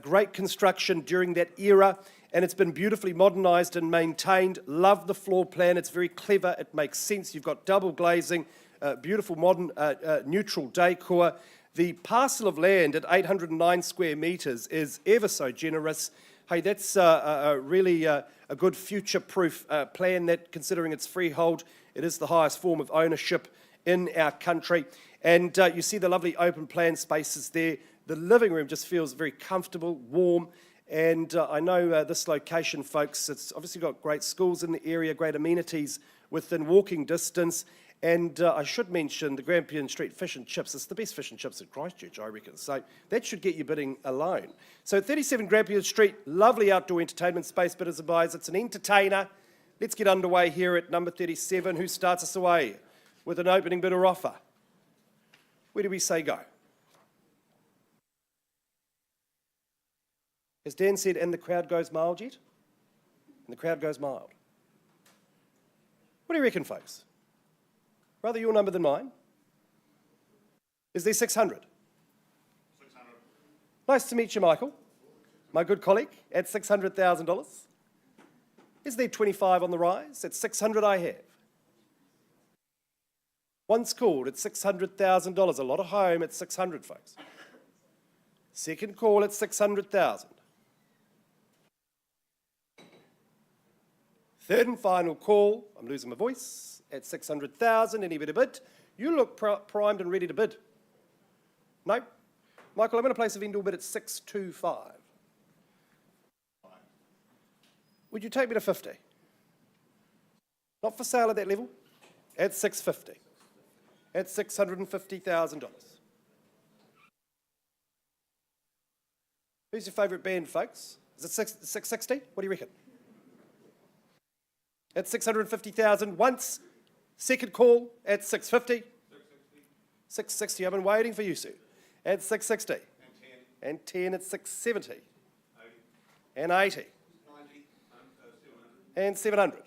great construction during that era, and it's been beautifully modernised and maintained. Love the floor plan. It's very clever. It makes sense. You've got double glazing, beautiful modern neutral decor. The parcel of land at 809 square metres is ever so generous. Hey, that's really a good future-proof plan that, considering it's freehold, it is the highest form of ownership in our country. And you see the lovely open plan spaces there. The living room just feels very comfortable, warm. And I know this location, folks, it's obviously got great schools in the area, great amenities within walking distance. And I should mention the Grampian Street Fish and Chips. It's the best fish and chips in Christchurch, I reckon. So that should get you bidding alone. So 37 Grampian Street, lovely outdoor entertainment space, bidders and buyers. It's an entertainer. Let's get underway here at number 37. Who starts us away with an opening bid or offer? Where do we say go? As Dan said, and the crowd goes mild yet? And the crowd goes mild. What do you reckon, folks? Rather your number than mine? Is there 600? 600. Nice to meet you, Michael. My good colleague, at $600,000. Is there 25 on the rise? At 600 I have. One's called at $600,000. A lot of home at 600, folks. Second call at 600,000. Third and final call, I'm losing my voice, at 600,000. Any bit of bid? You look primed and ready to bid. No? Michael, I'm going to place a vendor bid at 625. Would you take me to 50? Not for sale at that level. At 650. At $650,000. Who's your favourite band, folks? Is it 660? What do you reckon? At 650,000 once. Second call at 650. 660. I've been waiting for you, sir. At 660. And 10 at 670. 80. And 80. 90. And 700.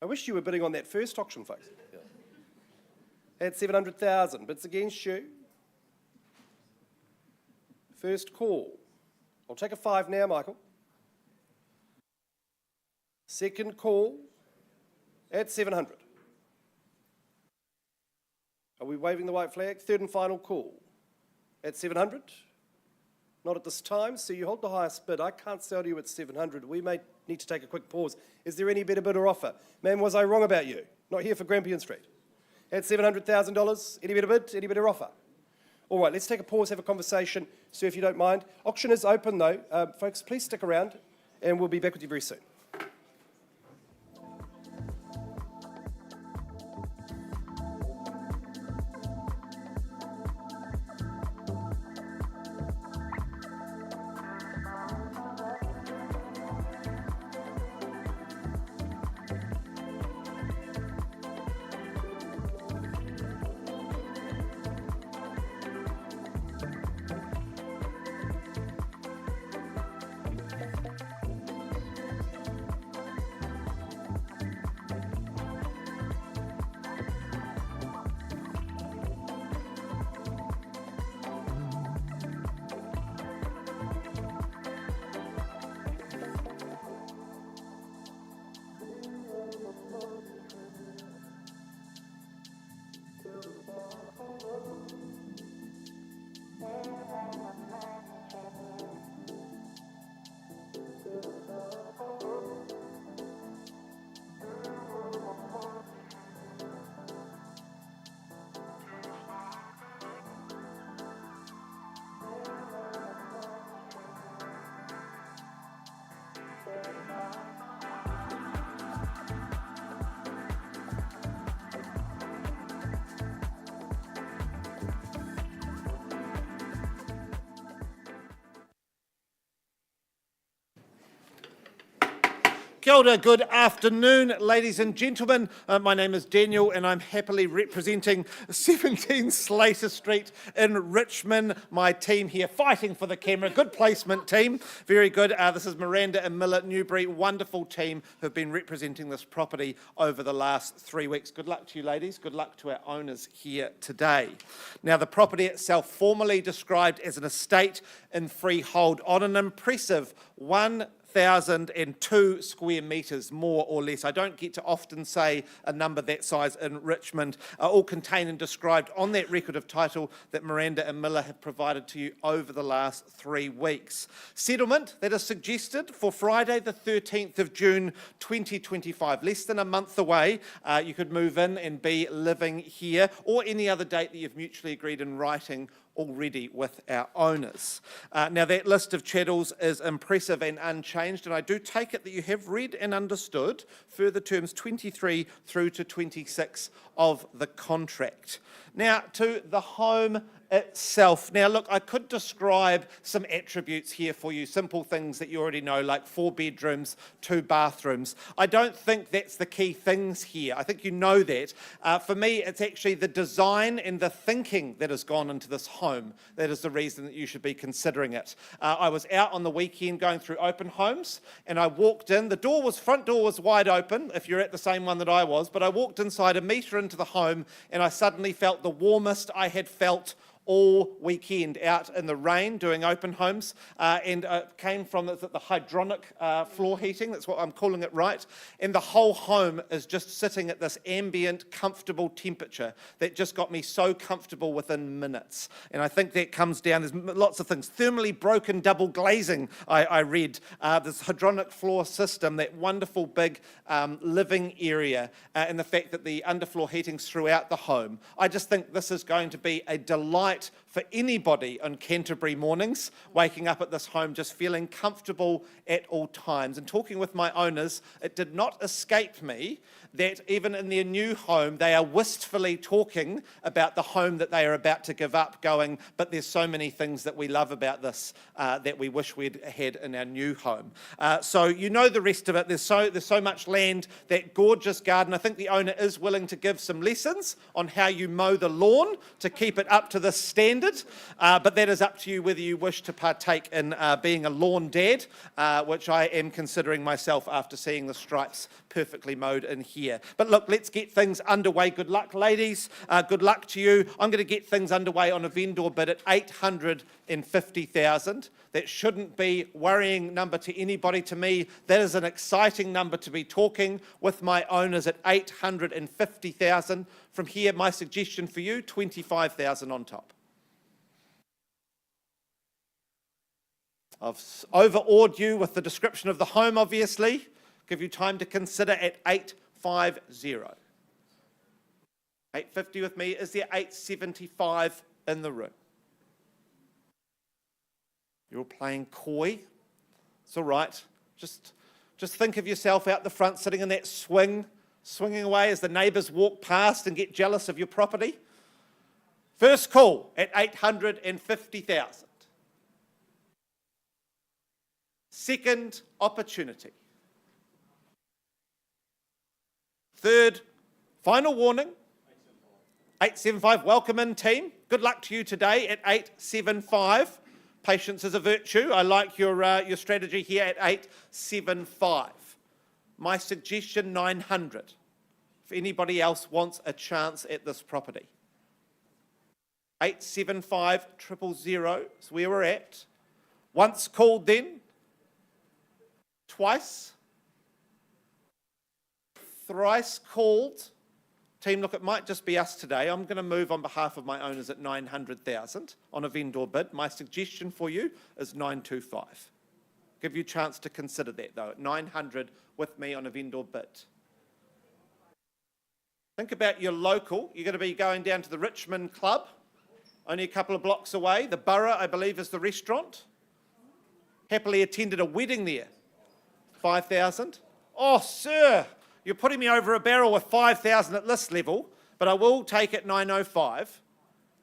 I wish you were bidding on that first auction, folks. Yeah. At 700,000. Bids against you. First call. I'll take a 5 now, Michael. Second call at 700. Are we waving the white flag? Third and final call at 700. Not at this time, so you hold the highest bid. I can't sell to you at 700. We may need to take a quick pause. Is there any better bid or offer? Ma'am, was I wrong about you? Not here for Grampian Street. At $700,000, any better bid, any better offer? All right, let's take a pause, have a conversation. Sir, if you don't mind. Auction is open though. Folks, please stick around and we'll be back with you very soon. Kia ora, good afternoon, ladies and gentlemen. My name is Daniel and I'm happily representing 17 Slater Street in Richmond. My team here fighting for the camera. Good placement, team. Very good. This is Miranda and Miller Newbury. Wonderful team who've been representing this property over the last 3 weeks. Good luck to you, ladies. Good luck to our owners here today. Now, the property itself, formally described as an estate in freehold on an impressive 1,002 square metres, more or less. I don't get to often say a number that size in Richmond, all contained and described on that record of title that Miranda and Miller have provided to you over the last 3 weeks. Settlement that is suggested for Friday the 13th of June 2025, less than a month away. You could move in and be living here, or any other date that you've mutually agreed in writing already with our owners. Now, that list of chattels is impressive and unchanged, and I do take it that you have read and understood further terms 23 through to 26 of the contract. Now, to the home itself. Now, look, I could describe some attributes here for you, simple things that you already know, like 4 bedrooms, 2 bathrooms. I don't think that's the key things here. I think you know that. For me, it's actually the design and the thinking that has gone into this home that is the reason that you should be considering it. I was out on the weekend going through open homes, and I walked in. The front door was wide open, if you're at the same one that I was, but I walked inside a metre into the home, and I suddenly felt the warmest I had felt all weekend out in the rain doing open homes, and came from the hydronic floor heating, that's what I'm calling it, right? And the whole home is just sitting at this ambient, comfortable temperature that just got me so comfortable within minutes. And I think that comes down, there's lots of things. Thermally broken double glazing, I read. This hydronic floor system, that wonderful big living area, and the fact that the underfloor heating's throughout the home. I just think this is going to be a delight for anybody on Canterbury mornings, waking up at this home just feeling comfortable at all times. And talking with my owners, it did not escape me that even in their new home, they are wistfully talking about the home that they are about to give up, going, but there's so many things that we love about this that we wish we'd had in our new home. So you know the rest of it. There's so much land, that gorgeous garden. I think the owner is willing to give some lessons on how you mow the lawn to keep it up to this standard, but that is up to you whether you wish to partake in being a lawn dad, which I am considering myself after seeing the stripes perfectly mowed in here. But look, let's get things underway. Good luck, ladies. Good luck to you. I'm going to get things underway on a vendor bid at $850,000. That shouldn't be worrying number to anybody. To me, that is an exciting number to be talking with my owners at $850,000. From here, my suggestion for you, $25,000 on top. I've overawed you with the description of the home, obviously. Give you time to consider at $850. $850 with me. Is there $875 in the room? You're all playing coy. It's all right. Just think of yourself out the front, sitting in that swinging away as the neighbours walk past and get jealous of your property. First call at $850,000. Second opportunity. Third, final warning, $875. Welcome in, team. Good luck to you today at $875. Patience is a virtue. I like your strategy here at $875. My suggestion, $900. If anybody else wants a chance at this property. $875 000 is where we're at. Once called then. Twice. Thrice called. Team, look, it might just be us today. I'm going to move on behalf of my owners at $900,000 on a vendor bid. My suggestion for you is $925. Give you a chance to consider that, though, at $900 with me on a vendor bid. Think about your local. You're going to be going down to the Richmond Club, only a couple of blocks away. The Borough, I believe, is the restaurant. Happily attended a wedding there. $5,000. Oh, sir, you're putting me over a barrel with $5,000 at this level, but I will take it $905.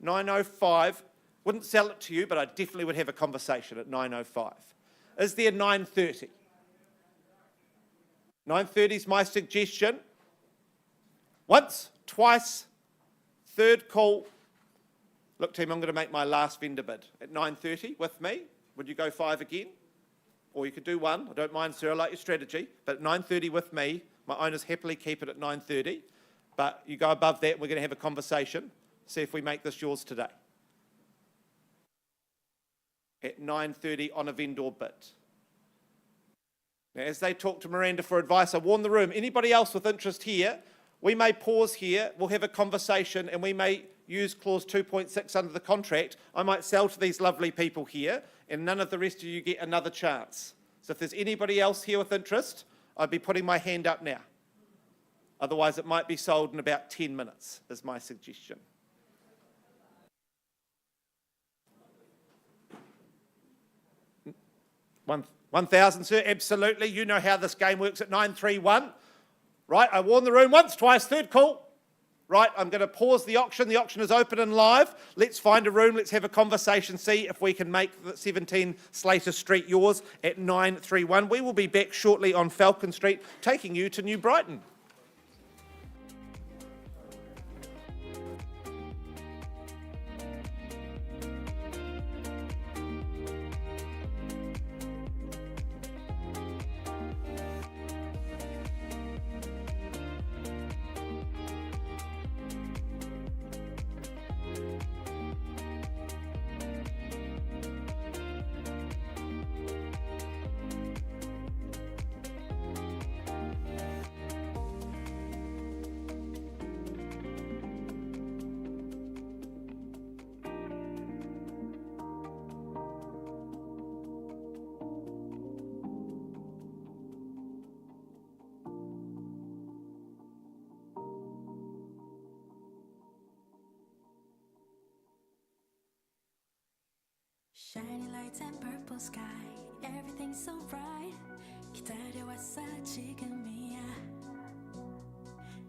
$905. Wouldn't sell it to you, but I definitely would have a conversation at $905. Is there $930? 9:30 is my suggestion. Once, twice, third call. Look, team, I'm going to make my last vendor bid at 9:30 with me. Would you go 5 again? Or you could do 1. I don't mind, sir. I like your strategy. But at 9:30 with me, my owners happily keep it at 9:30. But you go above that, we're going to have a conversation. See if we make this yours today. At 9:30 on a vendor bid. Now, as they talk to Miranda for advice, I warn the room, anybody else with interest here, we may pause here, we'll have a conversation, and we may use clause 2.6 under the contract. I might sell to these lovely people here, and none of the rest of you get another chance. So if there's anybody else here with interest, I'd be putting my hand up now. Otherwise, it might be sold in about 10 minutes, is my suggestion. $1,000, sir, absolutely. You know how this game works at 931. Right, I warn the room once, twice, third call. Right, I'm going to pause the auction. The auction is open and live. Let's find a room. Let's have a conversation. See if we can make the 17 Slater Street yours at 931. We will be back shortly on Falcon Street, taking you to New Brighton. Shiny lights and purple sky, everything's so bright. 기다려왔어 지금이야.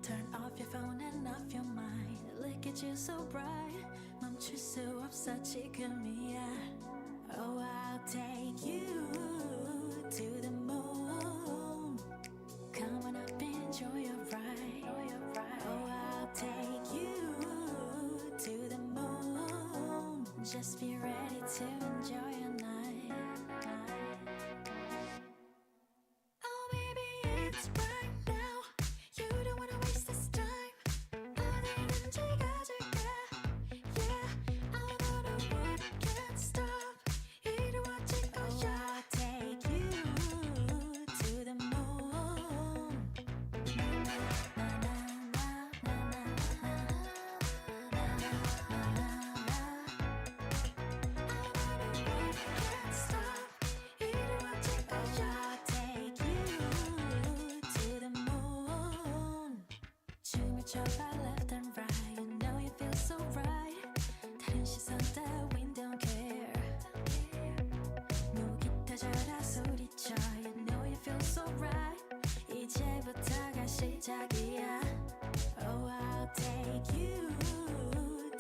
Turn off your phone and off your mind. Look at you so bright. 멈출 수 없어 지금이야. Oh, I'll take you to the moon. Come on up, enjoy your ride. Oh, I'll take you to the moon. Just be ready to enjoy your night. Oh, baby, it's right now. You don't wanna waste this time. 어디든지 가줄게. Yeah, I'm on a road, can't stop. 이루어질 거야. I'll take you to the moon. Can't stop. 이루어질 거야. I'll take you to the moon. 춤을 춰봐 left and right. You know you feel so right. 다른 시선 따윈 don't care. 너 기타 잘하 소리쳐. You know you feel so right. 이제부터가 시작이야. Oh, I'll take you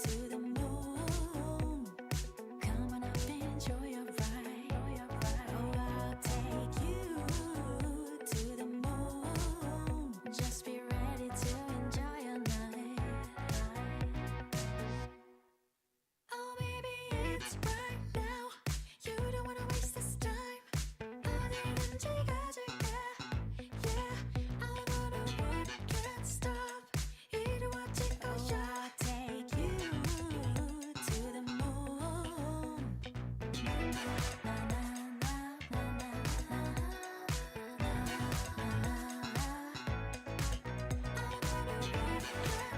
to the moon. Come on up, enjoy your ride. Oh, I'll take you to the moon. Just be ready to enjoy your night. Oh, baby, it's right now. You don't wanna waste this time. 어디든지 가줄게. Yeah, I'm on a road, can't stop. 이루어질 거야. I'll take you to the moon. Can't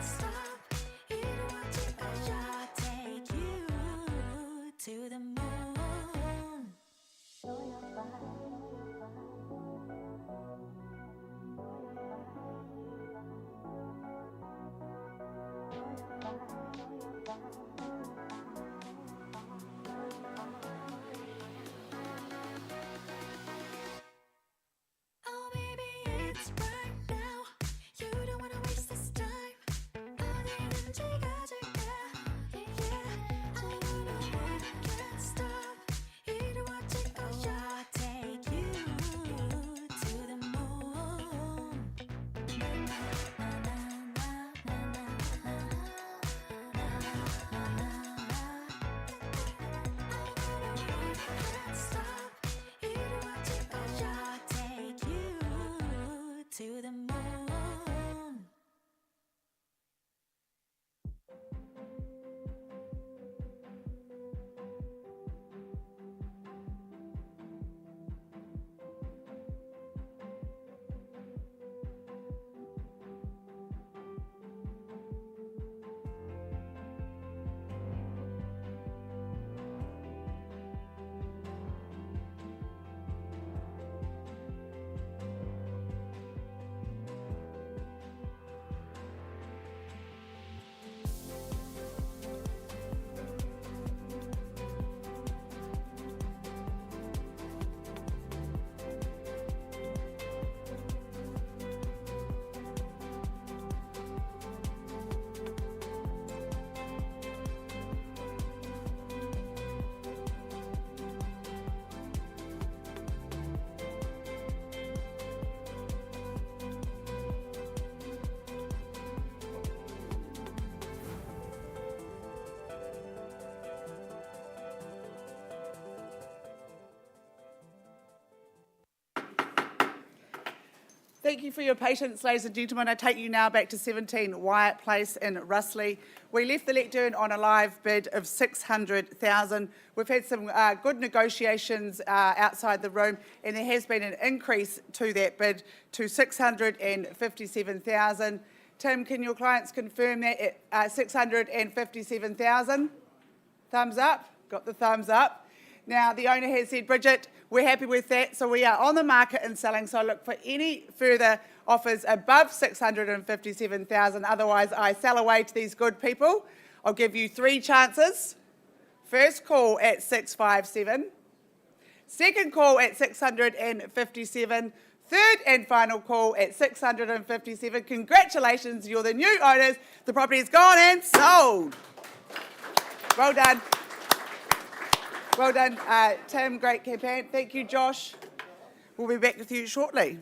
stop. 이루어질 거야. I'll take you to the moon. Oh, baby, it's right now. You don't wanna waste this time. 어디든지 가줄게. Yeah, I'm on a road, can't stop. 이루어질 거야. I'll take Thank you for your patience, ladies and gentlemen. I take you now back to 17 Wyatt Place in Russley. We left the lectern on a live bid of $600,000. We've had some good negotiations outside the room, and there has been an increase to that bid to $657,000. Tim, can your clients confirm that at $657,000? Thumbs up? Got the thumbs up. Now, the owner has said, Bridget, we're happy with that, so we are on the market and selling, so I look for any further offers above $657,000, otherwise I sell away to these good people. I'll give you 3 chances. First call at 657, second call at 657, third and final call at 657. Congratulations, you're the new owners. The property is gone and sold. Well done. Well done, Tim. Great campaign. Thank you, Josh. We'll be back with you shortly.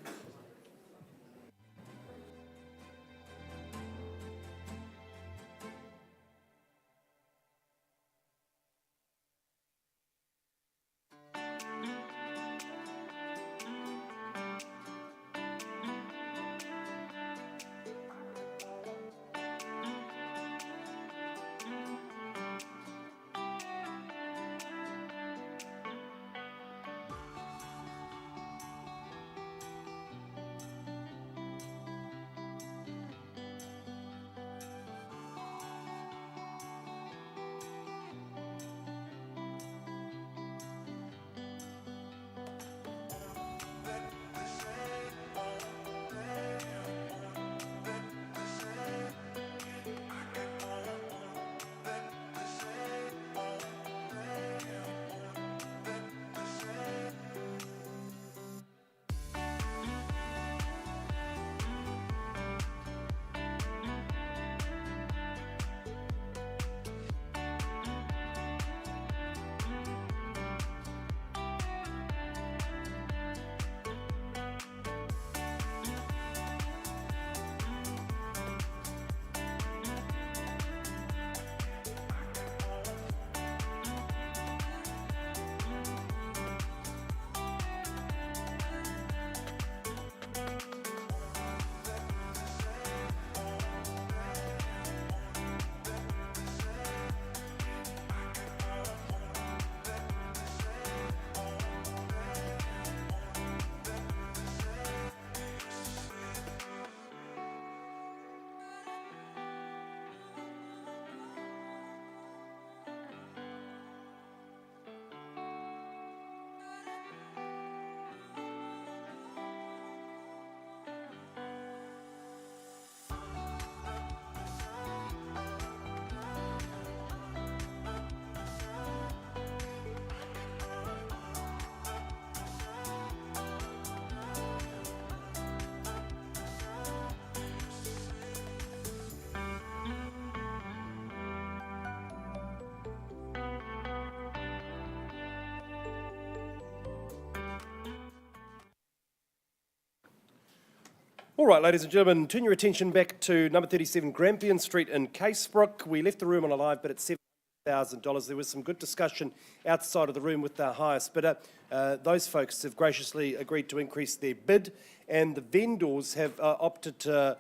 All right, ladies and gentlemen, turn your attention back to number 37 Grampian Street in Casebrook. We left the room on a live bid at $7,000. There was some good discussion outside of the room with our highest bidder. Those folks have graciously agreed to increase their bid, and the vendors have opted to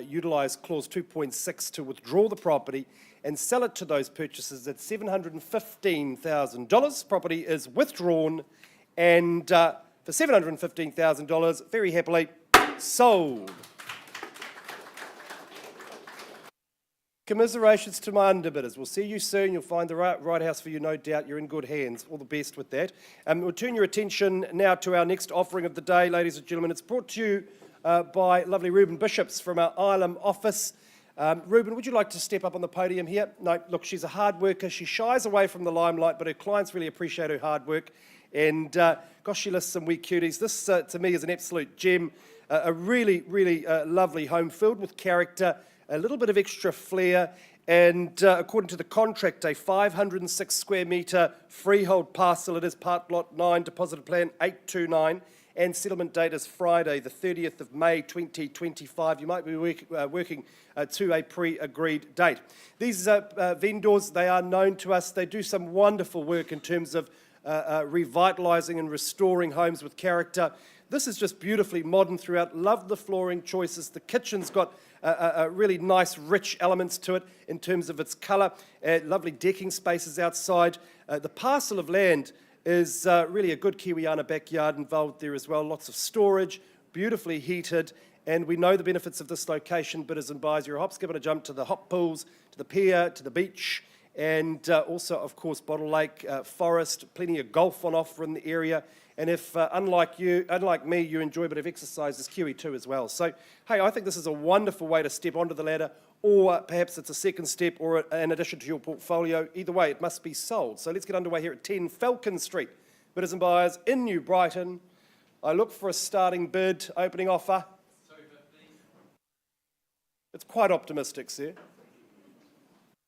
utilise clause 2.6 to withdraw the property and sell it to those purchasers at $715,000. Property is withdrawn, and for $715,000, very happily, sold. Commiserations to my underbidders. We'll see you soon. You'll find the right house for you, no doubt. You're in good hands. All the best with that. We'll turn your attention now to our next offering of the day, ladies and gentlemen. It's brought to you by lovely Reuben Bishops from our Ilam office. Reuben, would you like to step up on the podium here? No, look, she's a hard worker. She shies away from the limelight, but her clients really appreciate her hard work. And gosh, she lists some wee cuties. This, to me, is an absolute gem. A really, really lovely home filled with character, a little bit of extra flair, and according to the contract, a 506 square metre freehold parcel. It is part lot 9, deposited plan 829, and settlement date is Friday, the 30th of May 2025. You might be working to a pre-agreed date. These vendors, they are known to us. They do some wonderful work in terms of revitalising and restoring homes with character. This is just beautifully modern throughout. Love the flooring choices. The kitchen's got a really nice, rich elements to it in terms of its colour. Lovely decking spaces outside. The parcel of land is really a good Kiwiana backyard involved there as well. Lots of storage, beautifully heated, and we know the benefits of this location. Bitters and buys, you're a hop, skip and a jump to the hop pools, to the pier, to the beach, and also, of course, Bottle Lake, forest, plenty of golf on offer in the area. And if, unlike me, you enjoy a bit of exercise, there's Kiwi too as well. So, hey, I think this is a wonderful way to step onto the ladder, or perhaps it's a second step or an addition to your portfolio. Either way, it must be sold. So let's get underway here at 10 Falcon Street. Bidders and buyers in New Brighton. I look for a starting bid, opening offer. It's quite optimistic, sir.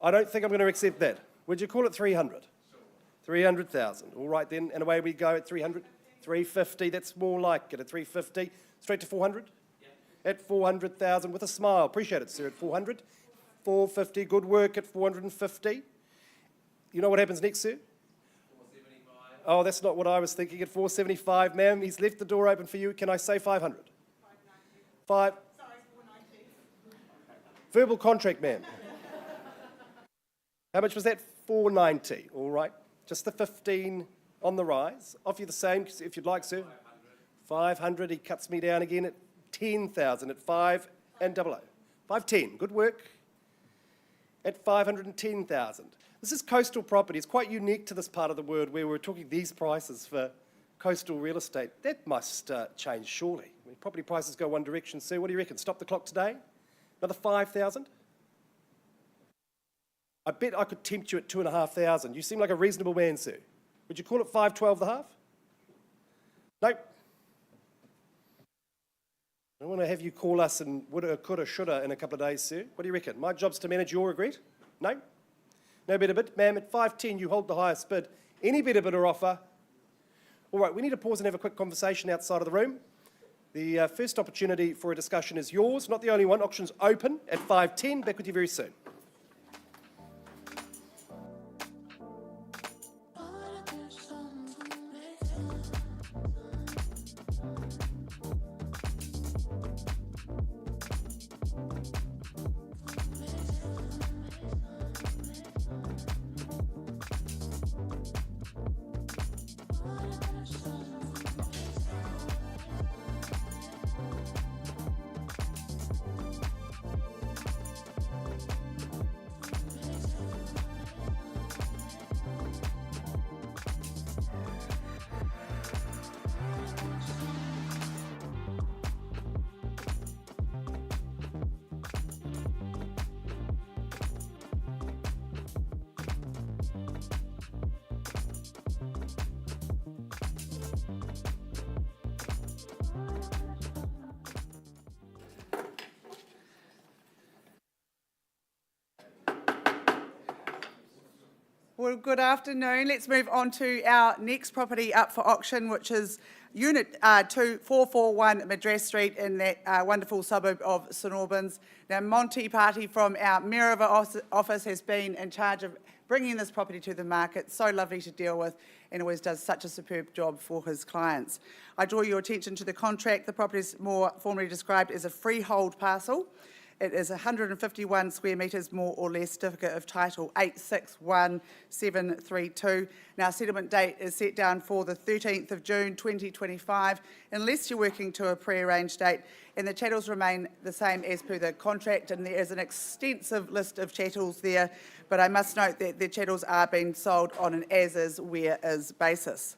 I don't think I'm going to accept that. Would you call it 300? 300,000. All right then, and away we go at 300. 350, that's more like it, at 350. Straight to 400? Yeah. At 400,000 with a smile. Appreciate it, sir, at 400. 450, good work at 450. You know what happens next, sir? 475. Oh, that's not what I was thinking. At 475, ma'am, he's left the door open for you. Can I say 500? 590. Sorry, 490. Verbal contract, ma'am. How much was that? 490, all right. Just the 15 on the rise. Offer you the same if you'd like, sir. 500, he cuts me down again at 10,000 at 5 and 00. 510, good work. At 510,000. This is coastal property. It's quite unique to this part of the world where we're talking these prices for coastal real estate. That must change surely. I mean, property prices go one direction, sir. What do you reckon? Stop the clock today? Another 5,000? I bet I could tempt you at 2,500. You seem like a reasonable man, sir. Would you call it 512 and a half? Nope. I don't want to have you call us and woulda, coulda, shoulda in a couple of days, sir. What do you reckon? My job's to manage your regret? No? No better bid? Ma'am, at 510 you hold the highest bid. Any better bid or offer? All right, we need to pause and have a quick conversation outside of the room. The first opportunity for a discussion is yours, not the only one. Auction's open at 510. Back with you very soon. Well, good afternoon. Let's move on to our next property up for auction, which is Unit 2441 Madras Street in that wonderful suburb of St Albans. Now, Monty Party from our Mayorava office has been in charge of bringing this property to the market. So lovely to deal with and always does such a superb job for his clients. I draw your attention to the contract. The property is more formally described as a freehold parcel. It is 151 square metres, more or less, certificate of title 861732. Now, settlement date is set down for the 13th of June 2025, unless you're working to a pre-arranged date, and the chattels remain the same as per the contract, and there is an extensive list of chattels there, but I must note that the chattels are being sold on an as-is, where-is basis.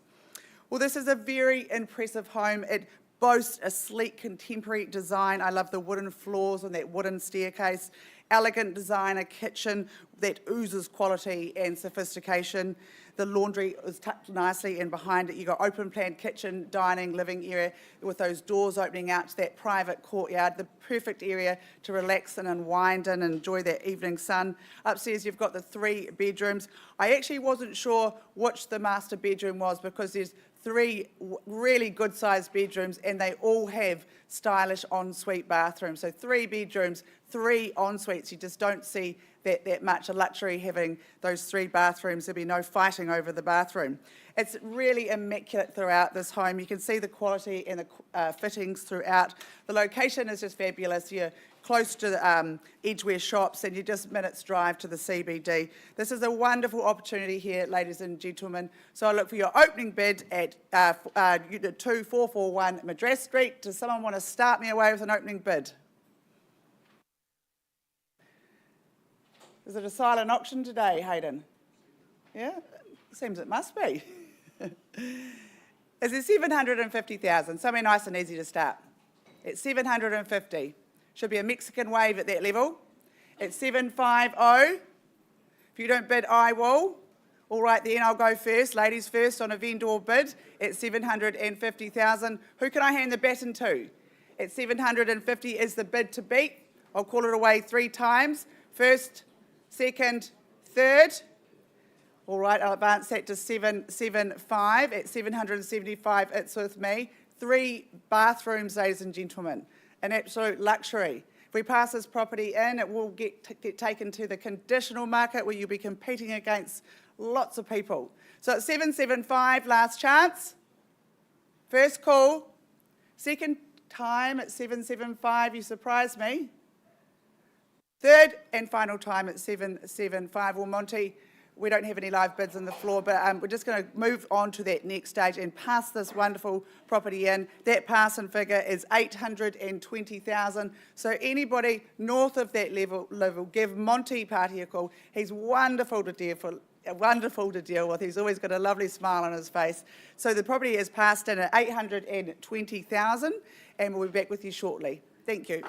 Well, this is a very impressive home. It boasts a sleek contemporary design. I love the wooden floors and that wooden staircase. Elegant designer kitchen that oozes quality and sophistication. The laundry is tucked nicely in behind it. You've got open plan kitchen, dining, living area with those doors opening out to that private courtyard. The perfect area to relax and unwind and enjoy that evening sun. Upstairs you've got the 3 bedrooms. I actually wasn't sure which the master bedroom was because there's 3 really good sized bedrooms and they all have stylish ensuite bathrooms. So 3 bedrooms, 3 en-suites. You just don't see that much a luxury having those 3 bathrooms. There'll be no fighting over the bathroom. It's really immaculate throughout this home. You can see the quality and the fittings throughout. The location is just fabulous. You're close to the Edgeware shops and you're just minutes drive to the CBD. This is a wonderful opportunity here, ladies and gentlemen. So I look for your opening bid at Unit 2441 Madras Street. Does someone want to start me away with an opening bid? Is it a silent auction today, Hayden? Yeah, seems it must be. Is it 750,000? Something nice and easy to start. It's 750. Should be a Mexican wave at that level. It's 750. If you don't bid, I will. All right, then I'll go first. Ladies first on a vendor bid at 750,000. Who can I hand the baton to? At 750 is the bid to beat. I'll call it away 3 times. First, second, third. All right, I'll advance that to 775. At 775, it's with me. 3 bathrooms, ladies and gentlemen. An absolute luxury. If we pass this property in, it will get taken to the conditional market where you'll be competing against lots of people. So it's 775, last chance. First call. Second time at 775, you surprised me. Third and final time at 775. Well, Monty, we don't have any live bids on the floor, but we're just going to move on to that next stage and pass this wonderful property in. That passing figure is 820,000. So anybody north of that level, give Monty Party a call. He's wonderful to deal with. He's always got a lovely smile on his face. So the property is passed in at 820,000, and we'll be back with you shortly. Thank you.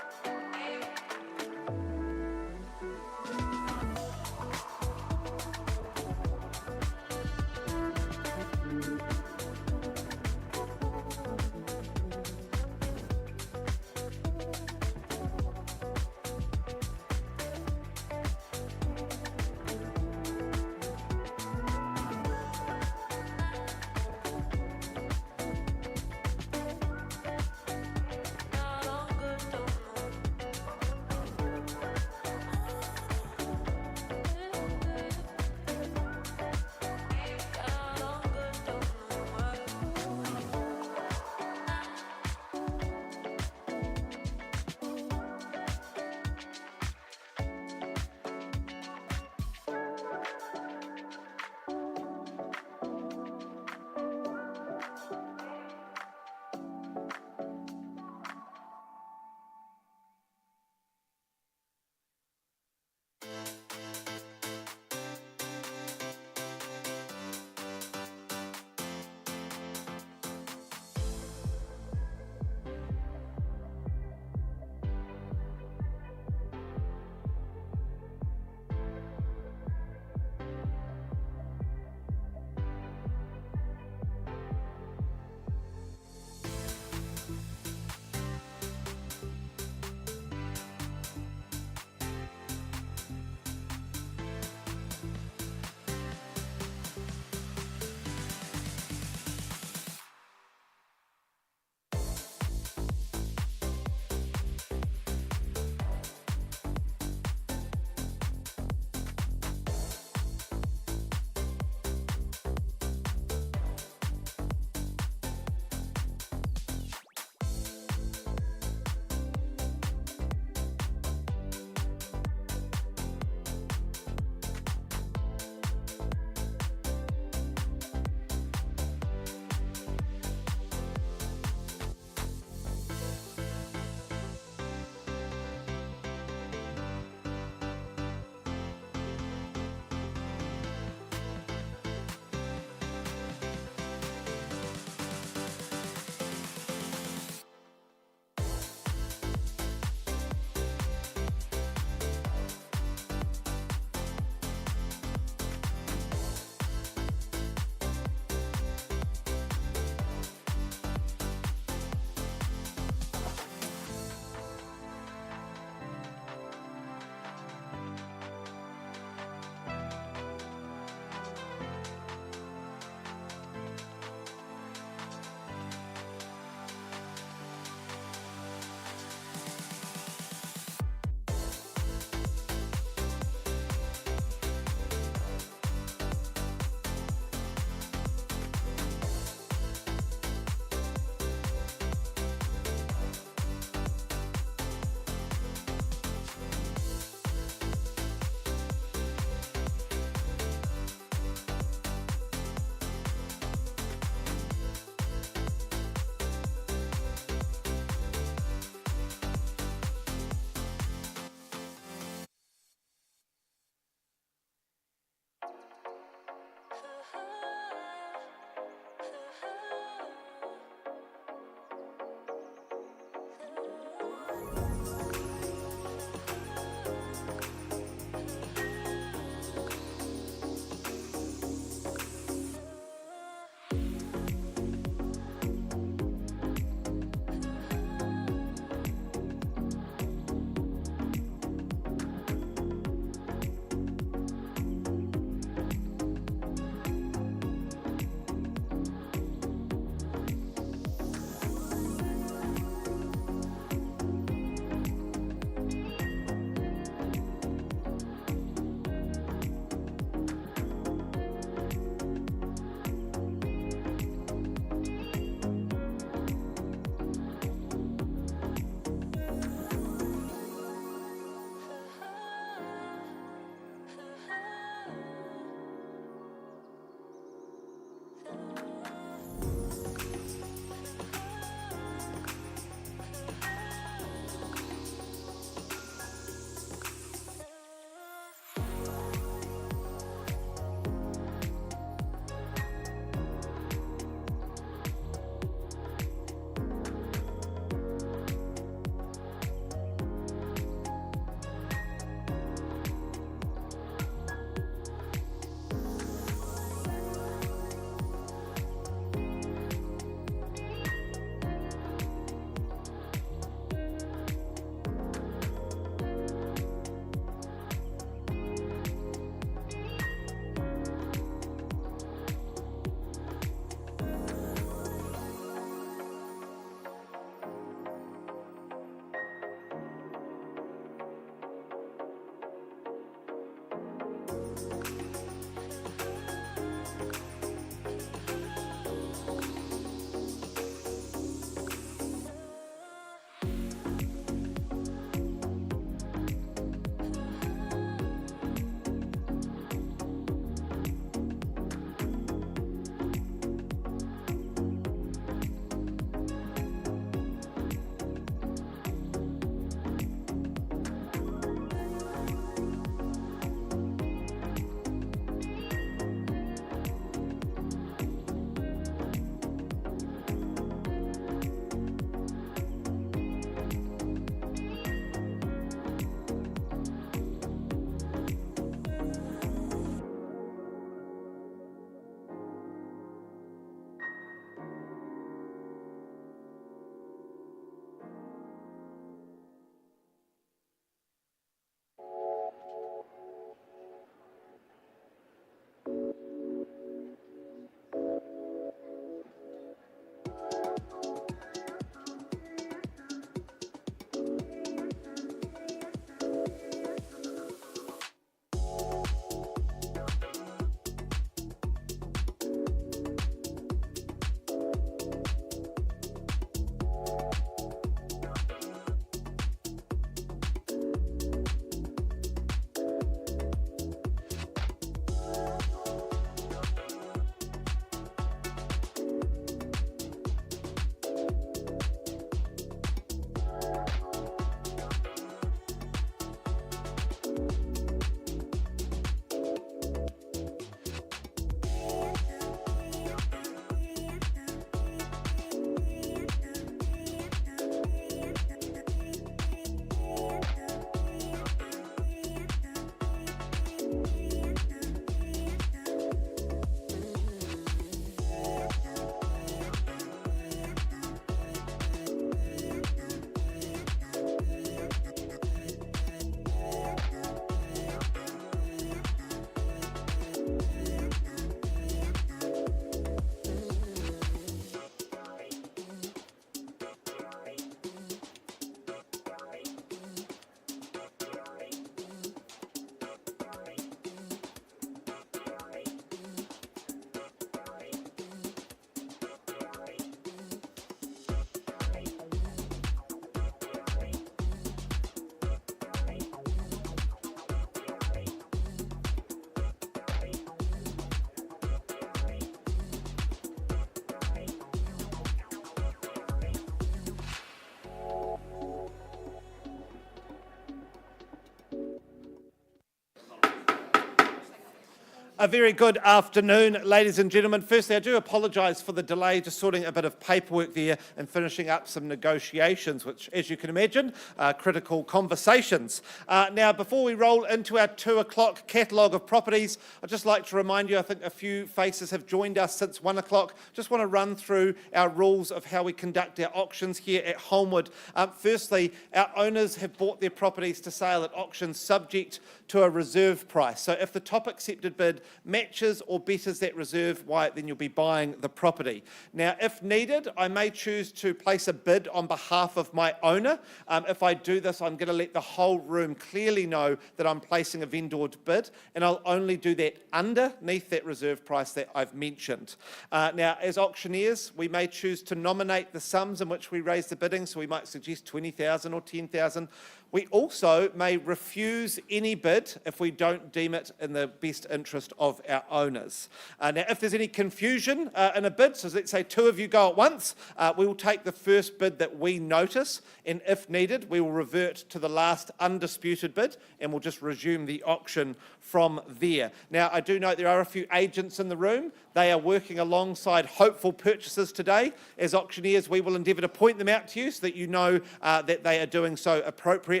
A very good afternoon, ladies and gentlemen. Firstly, I do apologise for the delay, just sorting a bit of paperwork there and finishing up some negotiations, which, as you can imagine, are critical conversations. Now, before we roll into our 2 o'clock catalogue of properties, I'd just like to remind you, I think a few faces have joined us since 1 o'clock. Just want to run through our rules of how we conduct our auctions here at Holmwood. Firstly, our owners have bought their properties to sale at auction subject to a reserve price. So if the top accepted bid matches or betters that reserve, then you'll be buying the property. Now, if needed, I may choose to place a bid on behalf of my owner. If I do this, I'm going to let the whole room clearly know that I'm placing a vendored bid, and I'll only do that underneath that reserve price that I've mentioned. Now, as auctioneers, we may choose to nominate the sums in which we raise the bidding, so we might suggest 20,000 or 10,000. We also may refuse any bid if we don't deem it in the best interest of our owners. Now, if there's any confusion in a bid, so let's say two of you go at once, we will take the first bid that we notice, and if needed, we will revert to the last undisputed bid, and we'll just resume the auction from there. Now, I do note there are a few agents in the room. They are working alongside hopeful purchasers today. As auctioneers, we will endeavour to point them out to you so that you know that they are doing so appropriately.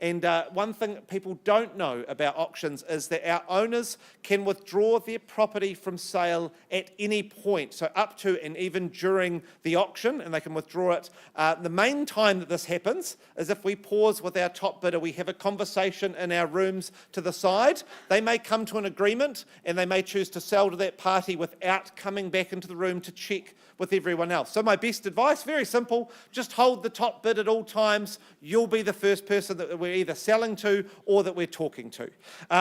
And one thing people don't know about auctions is that our owners can withdraw their property from sale at any point, so up to and even during the auction, and they can withdraw it. The main time that this happens is if we pause with our top bidder, we have a conversation in our rooms to the side. They may come to an agreement and they may choose to sell to that party without coming back into the room to check with everyone else. So my best advice, very simple, just hold the top bid at all times. You'll be the first person that we're either selling to or that we're talking to.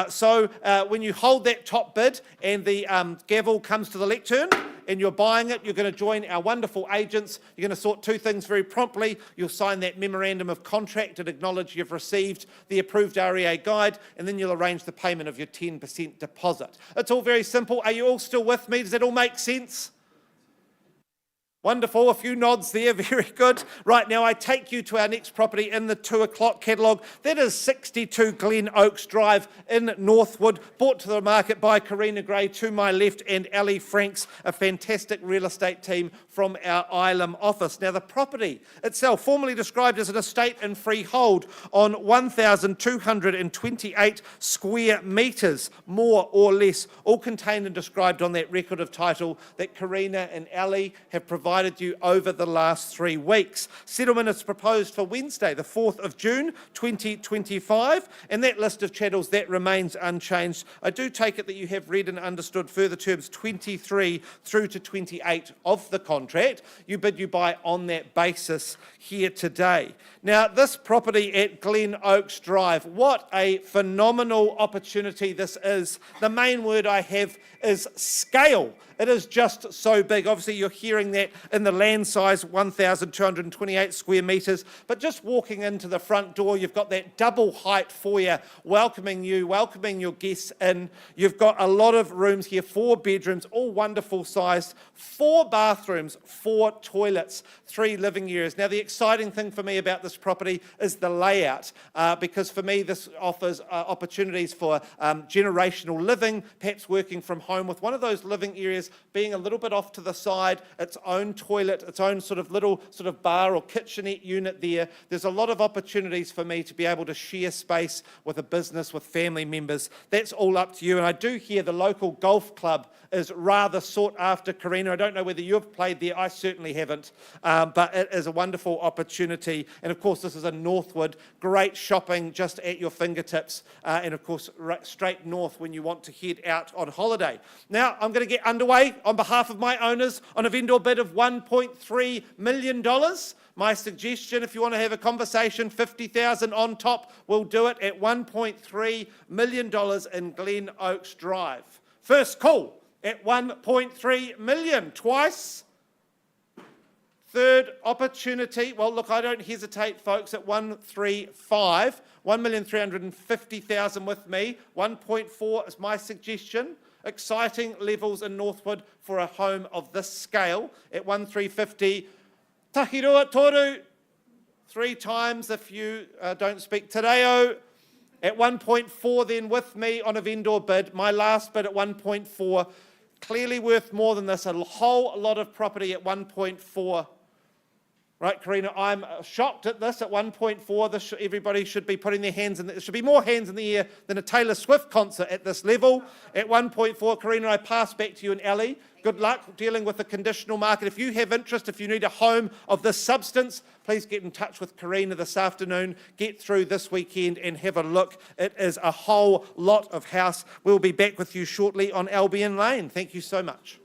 So when you hold that top bid and the gavel comes to the lectern and you're buying it, you're going to join our wonderful agents. You're going to sort two things very promptly. You'll sign that memorandum of contract and acknowledge you've received the approved REA guide, and then you'll arrange the payment of your 10% deposit. It's all very simple. Are you all still with me? Does that all make sense? Wonderful, a few nods there, very good. Right, now I take you to our next property in the 2 o'clock catalogue. That is 62 Glen Oaks Drive in Northwood, brought to the market by Karina Gray to my left and Ali Franks, a fantastic real estate team from our Ilam office. Now the property itself, formerly described as an estate and freehold on 1,228 square metres, more or less, all contained and described on that record of title that Karina and Ali have provided you over the last 3 weeks. Settlement is proposed for Wednesday, the 4th of June, 2025, and that list of chattels, that remains unchanged. I do take it that you have read and understood further terms 23 through to 28 of the contract. You bid, you buy on that basis here today. Now, this property at Glen Oaks Drive, what a phenomenal opportunity this is. The main word I have is scale. It is just so big. Obviously, you're hearing that in the land size, 1,228 square metres. But just walking into the front door, you've got that double height foyer welcoming you, welcoming your guests in. You've got a lot of rooms here, 4 bedrooms, all wonderful sized, 4 bathrooms, 4 toilets, 3 living areas. Now, the exciting thing for me about this property is the layout, because for me, this offers opportunities for generational living, perhaps working from home, with one of those living areas being a little bit off to the side, its own toilet, its own little bar or kitchenette unit there. There's a lot of opportunities for me to be able to share space with a business, with family members. That's all up to you. And I do hear the local golf club is rather sought after, Karina. I don't know whether you've played there. I certainly haven't. But it is a wonderful opportunity. And of course, this is in Northwood. Great shopping just at your fingertips. And of course, straight north when you want to head out on holiday. Now, I'm going to get underway on behalf of my owners on a vendor bid of $1.3 million. My suggestion, if you want to have a conversation, 50,000 on top, we'll do it at $1.3 million in Glen Oaks Drive. First call at 1.3 million, twice. Third opportunity, well, look, I don't hesitate, folks, at 135, 1,350,000 with me, 1.4 is my suggestion. Exciting levels in Northwood for a home of this scale at 1,350. Tahirua toru, 3 times if you don't speak te reo. At 1.4 then with me on a vendor bid, my last bid at 1.4, clearly worth more than this, a whole lot of property at 1.4. Right, Karina, I'm shocked at this at 1.4. Everybody should be putting their hands in there should be more hands in the air than a Taylor Swift concert at this level. At 1.4, Karina, I pass back to you and Ali. Good luck dealing with the conditional market. If you have interest, if you need a home of this substance, please get in touch with Karina this afternoon. Get through this weekend and have a look. It is a whole lot of house. We'll be back with you shortly on Albion Lane. Thank you so much.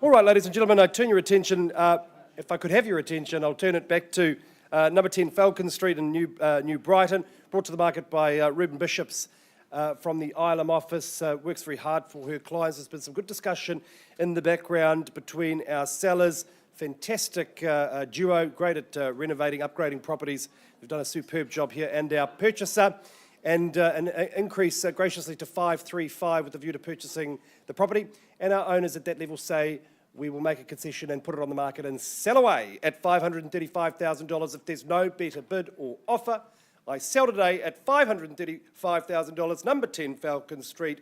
All right, ladies and gentlemen, I turn your attention, if I could have your attention, I'll turn it back to number 10 Falcon Street in New Brighton, brought to the market by Ruben Bishops from the ILM office, works very hard for her clients. There's been some good discussion in the background between our sellers, fantastic duo, great at renovating, upgrading properties. They've done a superb job here, and our purchaser, and an increase graciously to 535 with the view to purchasing the property. And our owners at that level say we will make a concession and put it on the market and sell away at $535,000 if there's no better bid or offer. I sell today at $535,000, number 10 Falcon Street.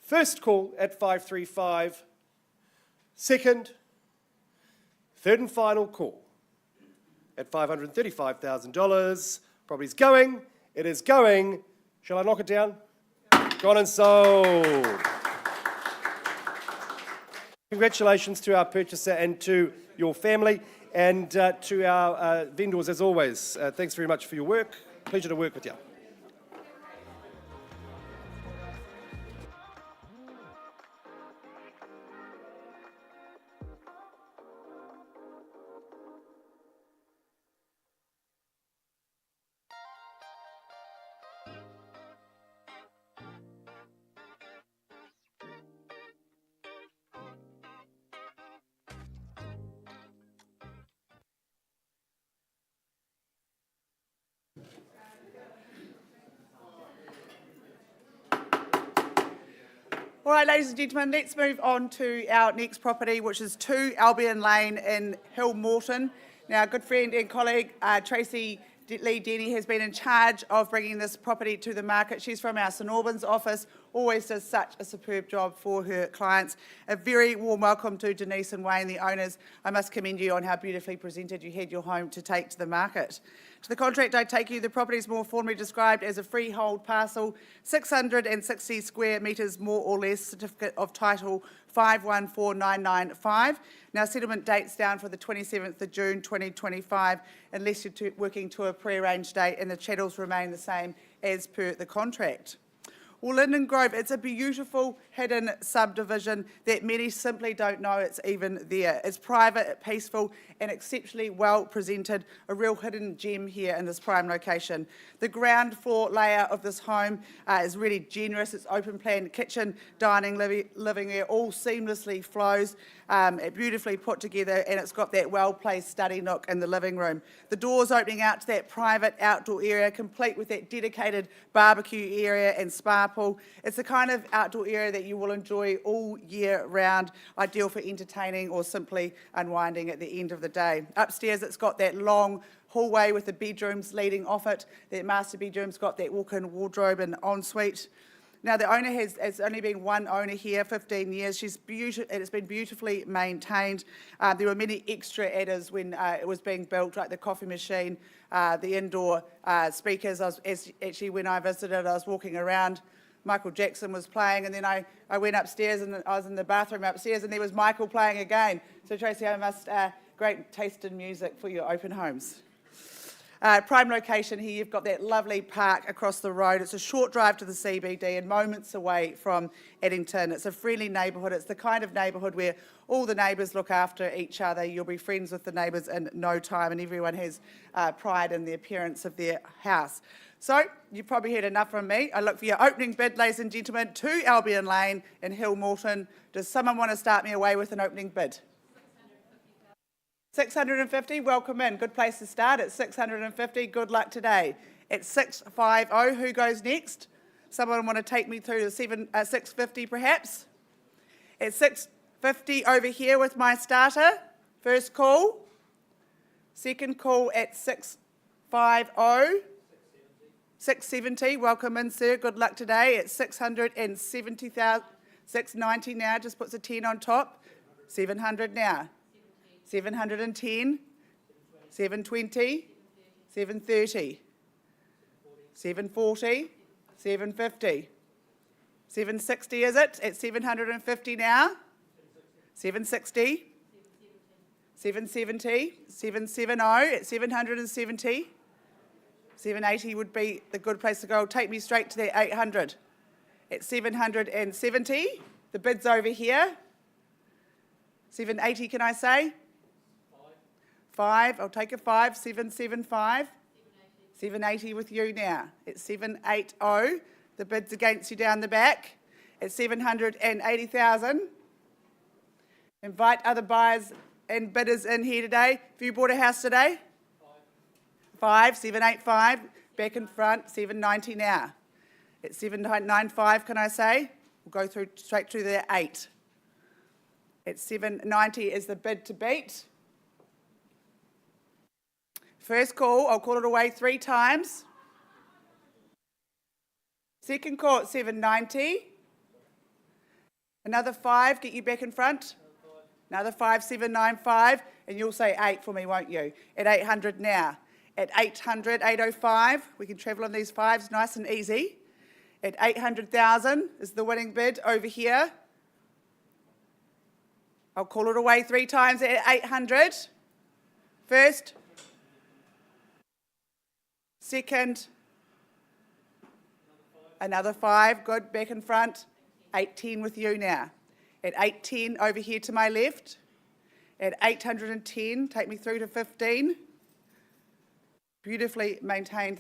First call at 535. Second, third and final call at $535,000. Property's going. It is going. Shall I knock it down? Gone and sold. Congratulations to our purchaser and to your family, and to our vendors as always. Thanks very much for your work. Pleasure to work with you. All right, ladies and gentlemen, let's move on to our next property, which is 2 Albion Lane in Holmwood. Now, our good friend and colleague, Tracy Lee Denny, has been in charge of bringing this property to the market. She's from our St Albans office, always does such a superb job for her clients. A very warm welcome to Denise and Wayne, the owners. I must commend you on how beautifully presented you had your home to take to the market. To the contract I take you, the property is more formally described as a freehold parcel, 660 square metres more or less, certificate of title 514995. Now, settlement date's down for the 27th of June 2025, unless you're working to a pre-arranged date, and the chattels remain the same as per the contract. Well, Linden Grove, it's a beautiful hidden subdivision that many simply don't know it's even there. It's private, peaceful and exceptionally well presented, a real hidden gem here in this prime location. The ground floor layout of this home is really generous. It's open plan kitchen, dining, living area, all seamlessly flows, beautifully put together, and it's got that well-placed study nook in the living room. The doors opening out to that private outdoor area, complete with that dedicated barbecue area and spa pool. It's the kind of outdoor area that you will enjoy all year round, ideal for entertaining or simply unwinding at the end of the day. Upstairs, it's got that long hallway with the bedrooms leading off it. That master bedroom's got that walk-in wardrobe and ensuite. Now, the owner has only been one owner here, 15 years. It's been beautifully maintained. There were many extra adders when it was being built, like the coffee machine, the indoor speakers. Actually, when I visited, I was walking around Michael Jackson was playing, and then I went upstairs and I was in the bathroom upstairs and there was Michael playing again. So Tracy, I must, great taste in music for your open homes. Prime location here, you've got that lovely park across the road. It's a short drive to the CBD and moments away from Addington. It's a friendly neighbourhood. It's the kind of neighbourhood where all the neighbours look after each other. You'll be friends with the neighbours in no time, and everyone has pride in the appearance of their house. So you've probably heard enough from me. I look for your opening bid, ladies and gentlemen, to Albion Lane in Hill Morton. Does someone want to start me away with an opening bid? 650, welcome in. Good place to start at 650. Good luck today. At 650, who goes next? Someone want to take me through to 650 perhaps? At 650 over here with my starter. First call. Second call at 650. 670, welcome in, sir. Good luck today at 670,000. 690 now, just puts a 10 on top. 700 now. 710, 720, 730, 740, 750, 760 is it? At 750 now, 760, 770, 770 at 770, 780 would be the good place to go. Take me straight to that 800. At 770, the bid's over here. 780, can I say? 5, I'll take a 5, 775. 780 with you now. At 780, the bid's against you down the back. At 780,000. Invite other buyers and bidders in here today. Have you bought a house today? 5, 785, back in front, 790 now. At 795, can I say? We'll go through straight through the 8. At 790 is the bid to beat. First call, I'll call it away 3 times. Second call at 790. Another 5, get you back in front. Another 5, 795, and you'll say 8 for me, won't you? At 800 now. At 800, 805, we can travel on these 5s nice and easy. At 800,000 is the winning bid over here. I'll call it away 3 times at 800. First. Second. Another 5, good, back in front. 810 with you now. At 810 over here to my left. At 810, take me through to 15. Beautifully maintained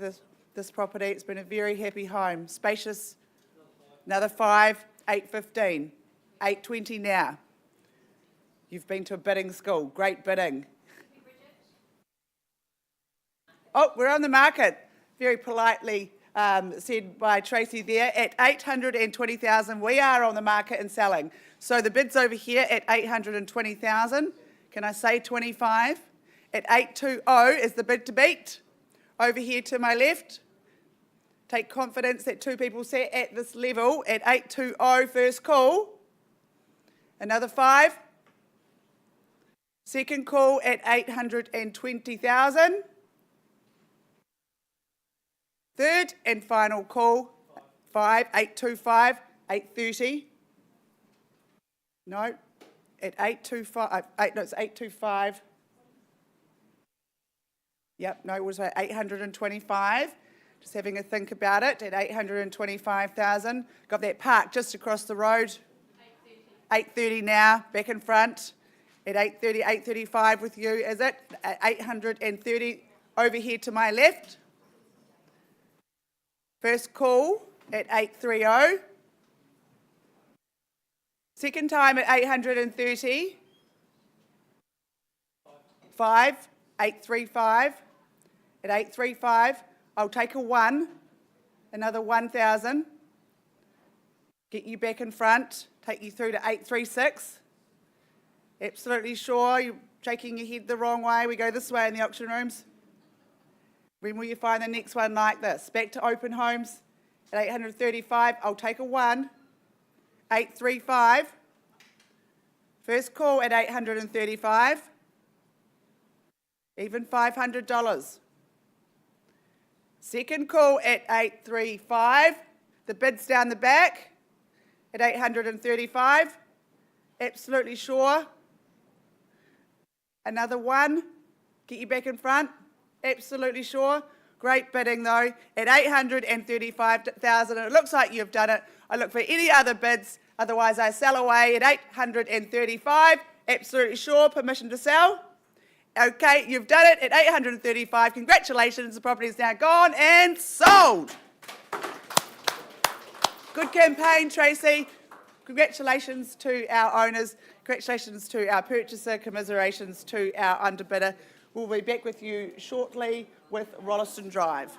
this property. It's been a very happy home. Spacious. Another 5, 815. 820 now. You've been to a bidding school. Great bidding. Oh, we're on the market. Very politely said by Tracy there. At 820,000, we are on the market and selling. So the bid's over here at 820,000. Can I say 25? At 820 is the bid to beat. Over here to my left. Take confidence that 2 people sat at this level at 820, first call. Another 5. Second call at 820,000. Third and final call, 5, 825, 830. No, at 825, it's 825. Yep, no, it was 825. Just having a think about it at 825,000. Got that park just across the road. 830 now, back in front. At 830, 835 with you, is it? At 830 over here to my left. First call at 830. Second time at 830. 5, 835. At 835, I'll take a 1, another 1,000. Get you back in front, take you through to 836. Absolutely sure you're shaking your head the wrong way. We go this way in the auction rooms. When will you find the next one like this? Back to open homes at 835. I'll take a 1. 835. First call at 835. Even $500. Second call at 835. The bids down the back at 835. Absolutely sure. Another one. Get you back in front. Absolutely sure. Great bidding though at 835,000. It looks like you've done it. I look for any other bids. Otherwise, I sell away at 835. Absolutely sure. Permission to sell. Okay, you've done it at 835. Congratulations. The property is now gone and sold. Good campaign, Tracy. Congratulations to our owners. Congratulations to our purchaser. Commiserations to our underbidder. We'll be back with you shortly with Rolleston Drive.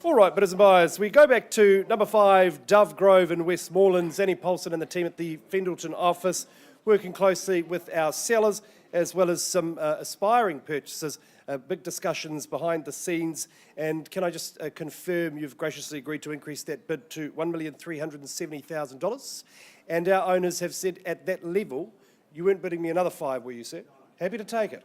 All right, bidders and buyers, we go back to number 5, Dove Grove in Westmoreland. Zanny Paulson and the team at the Fendalton office working closely with our sellers as well as some aspiring purchasers. Big discussions behind the scenes. And can I just confirm you've graciously agreed to increase that bid to $1,370,000? And our owners have said at that level, you weren't bidding me another 5, were you, sir? Happy to take it.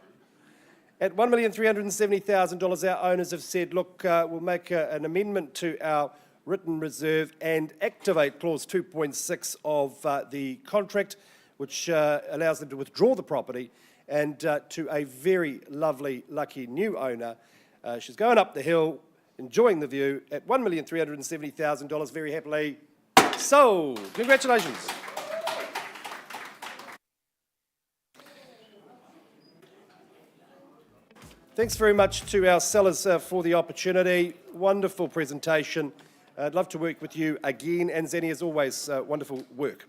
At $1,370,000, our owners have said, look, we'll make an amendment to our written reserve and activate clause 2.6 of the contract, which allows them to withdraw the property, and to a very lovely, lucky new owner. She's going up the hill, enjoying the view at $1,370,000, very happily sold. Congratulations. Thanks very much to our sellers for the opportunity. Wonderful presentation. I'd love to work with you again, and Zenny, as always, wonderful work.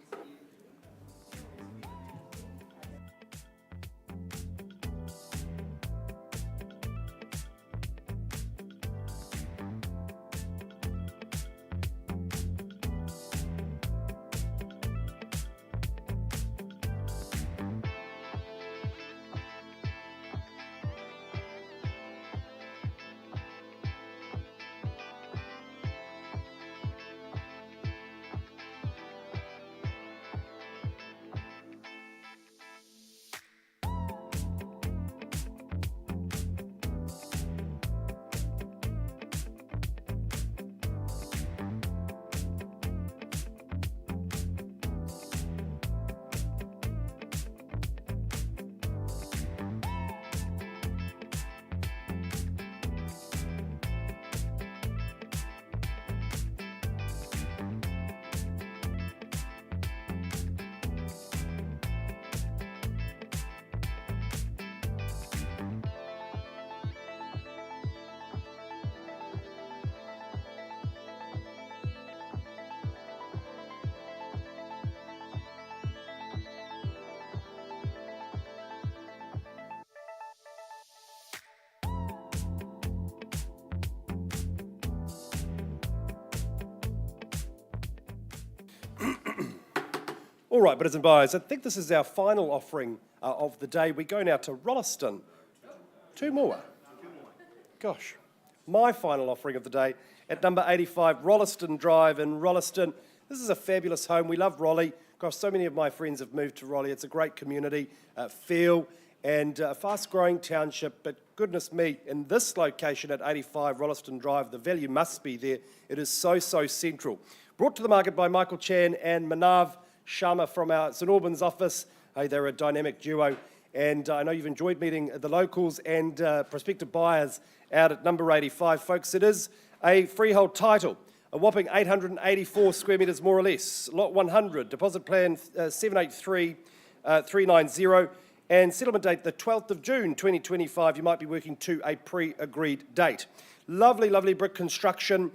All right, bidders and buyers, I think this is our final offering of the day. We go now to Rolleston. 2 more. Gosh. My final offering of the day at number 85 Rolleston Drive in Rolleston. This is a fabulous home. We love Raleigh. Gosh, so many of my friends have moved to Raleigh. It's a great community feel and a fast-growing township. But goodness me, in this location at 85 Rolleston Drive, the value must be there. It is so, so central. Brought to the market by Michael Chan and Manav Sharma from our St Albans office. Hey, they're a dynamic duo. And I know you've enjoyed meeting the locals and prospective buyers out at number 85. Folks, it is a freehold title, a whopping 884 square metres more or less. Lot 100, deposit plan 783390. And settlement date, the 12th of June 2025. You might be working to a pre-agreed date. Lovely, lovely brick construction.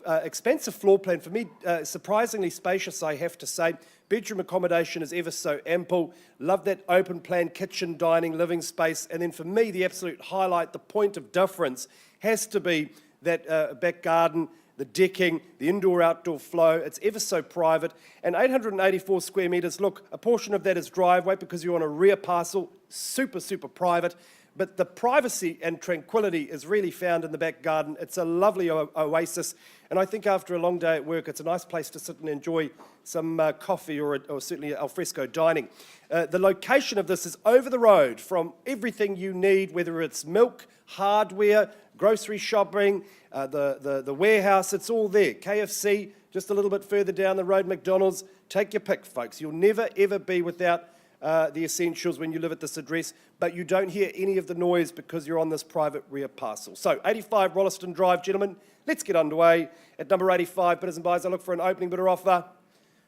Expensive floor plan. For me, surprisingly spacious, I have to say. Bedroom accommodation is ever so ample. Love that open plan kitchen, dining, living space. And then for me, the absolute highlight, the point of difference, has to be that back garden, the decking, the indoor-outdoor flow. It's ever so private. And 884 square metres. Look, a portion of that is driveway because you're on a rear parcel. Super, super private. But the privacy and tranquility is really found in the back garden. It's a lovely oasis. And I think after a long day at work, it's a nice place to sit and enjoy some coffee or certainly alfresco dining. The location of this is over the road from everything you need, whether it's milk, hardware, grocery shopping, the warehouse, it's all there. KFC, just a little bit further down the road, McDonald's. Take your pick, folks. You'll never, ever be without the essentials when you live at this address, but you don't hear any of the noise because you're on this private rear parcel. So 85 Rolleston Drive, gentlemen, let's get underway. At number 85, bidders and buyers, I look for an opening bidder offer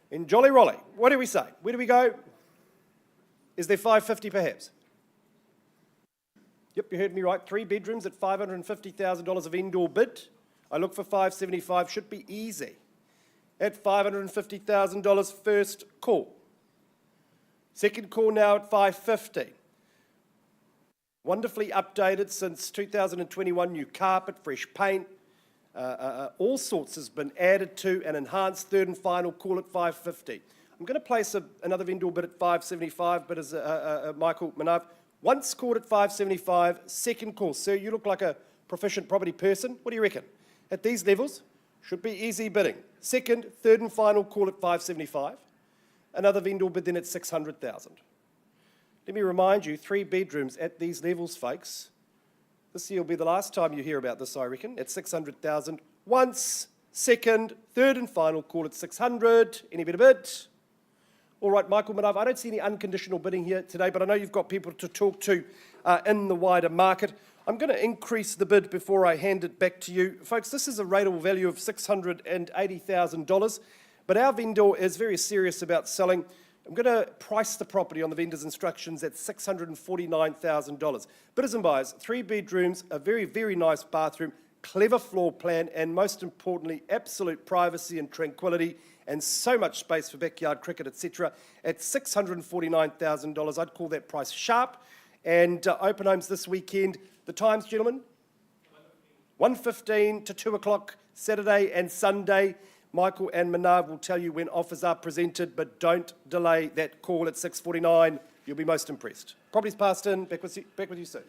in Jolly Rolly. What do we say? Where do we go? Is there 550 perhaps? Yep, you heard me right. 3 bedrooms at $550,000 of indoor bid. I look for 575, should be easy. At $550,000 first call. Second call now at 550. Wonderfully updated since 2021, new carpet, fresh paint, all sorts has been added to and enhanced. Third and final call at 550. I'm going to place another indoor bid at 575, but as Michael Manav, once called at 575, second call. Sir, you look like a proficient property person. What do you reckon? At these levels, should be easy bidding. Second, third and final call at 575. Another vendor bid then at 600,000. Let me remind you, 3 bedrooms at these levels, folks. This year will be the last time you hear about this, I reckon, at 600,000. Once, second, third and final call at 600. Any better bid? All right, Michael Manav, I don't see any unconditional bidding here today, but I know you've got people to talk to in the wider market. I'm going to increase the bid before I hand it back to you. Folks, this is a rateable value of $680,000. But our vendor is very serious about selling. I'm going to price the property on the vendor's instructions at $649,000. Bidders and buyers, 3 bedrooms, a very, very nice bathroom, clever floor plan, and most importantly, absolute privacy and tranquility, and so much space for backyard cricket, etc. At $649,000, I'd call that price sharp. And open homes this weekend. The times, gentlemen? 1:15 to 2 o'clock, Saturday and Sunday. Michael and Manav will tell you when offers are presented, but don't delay that call at 6:49. You'll be most impressed. Property's passed in. Back with you soon.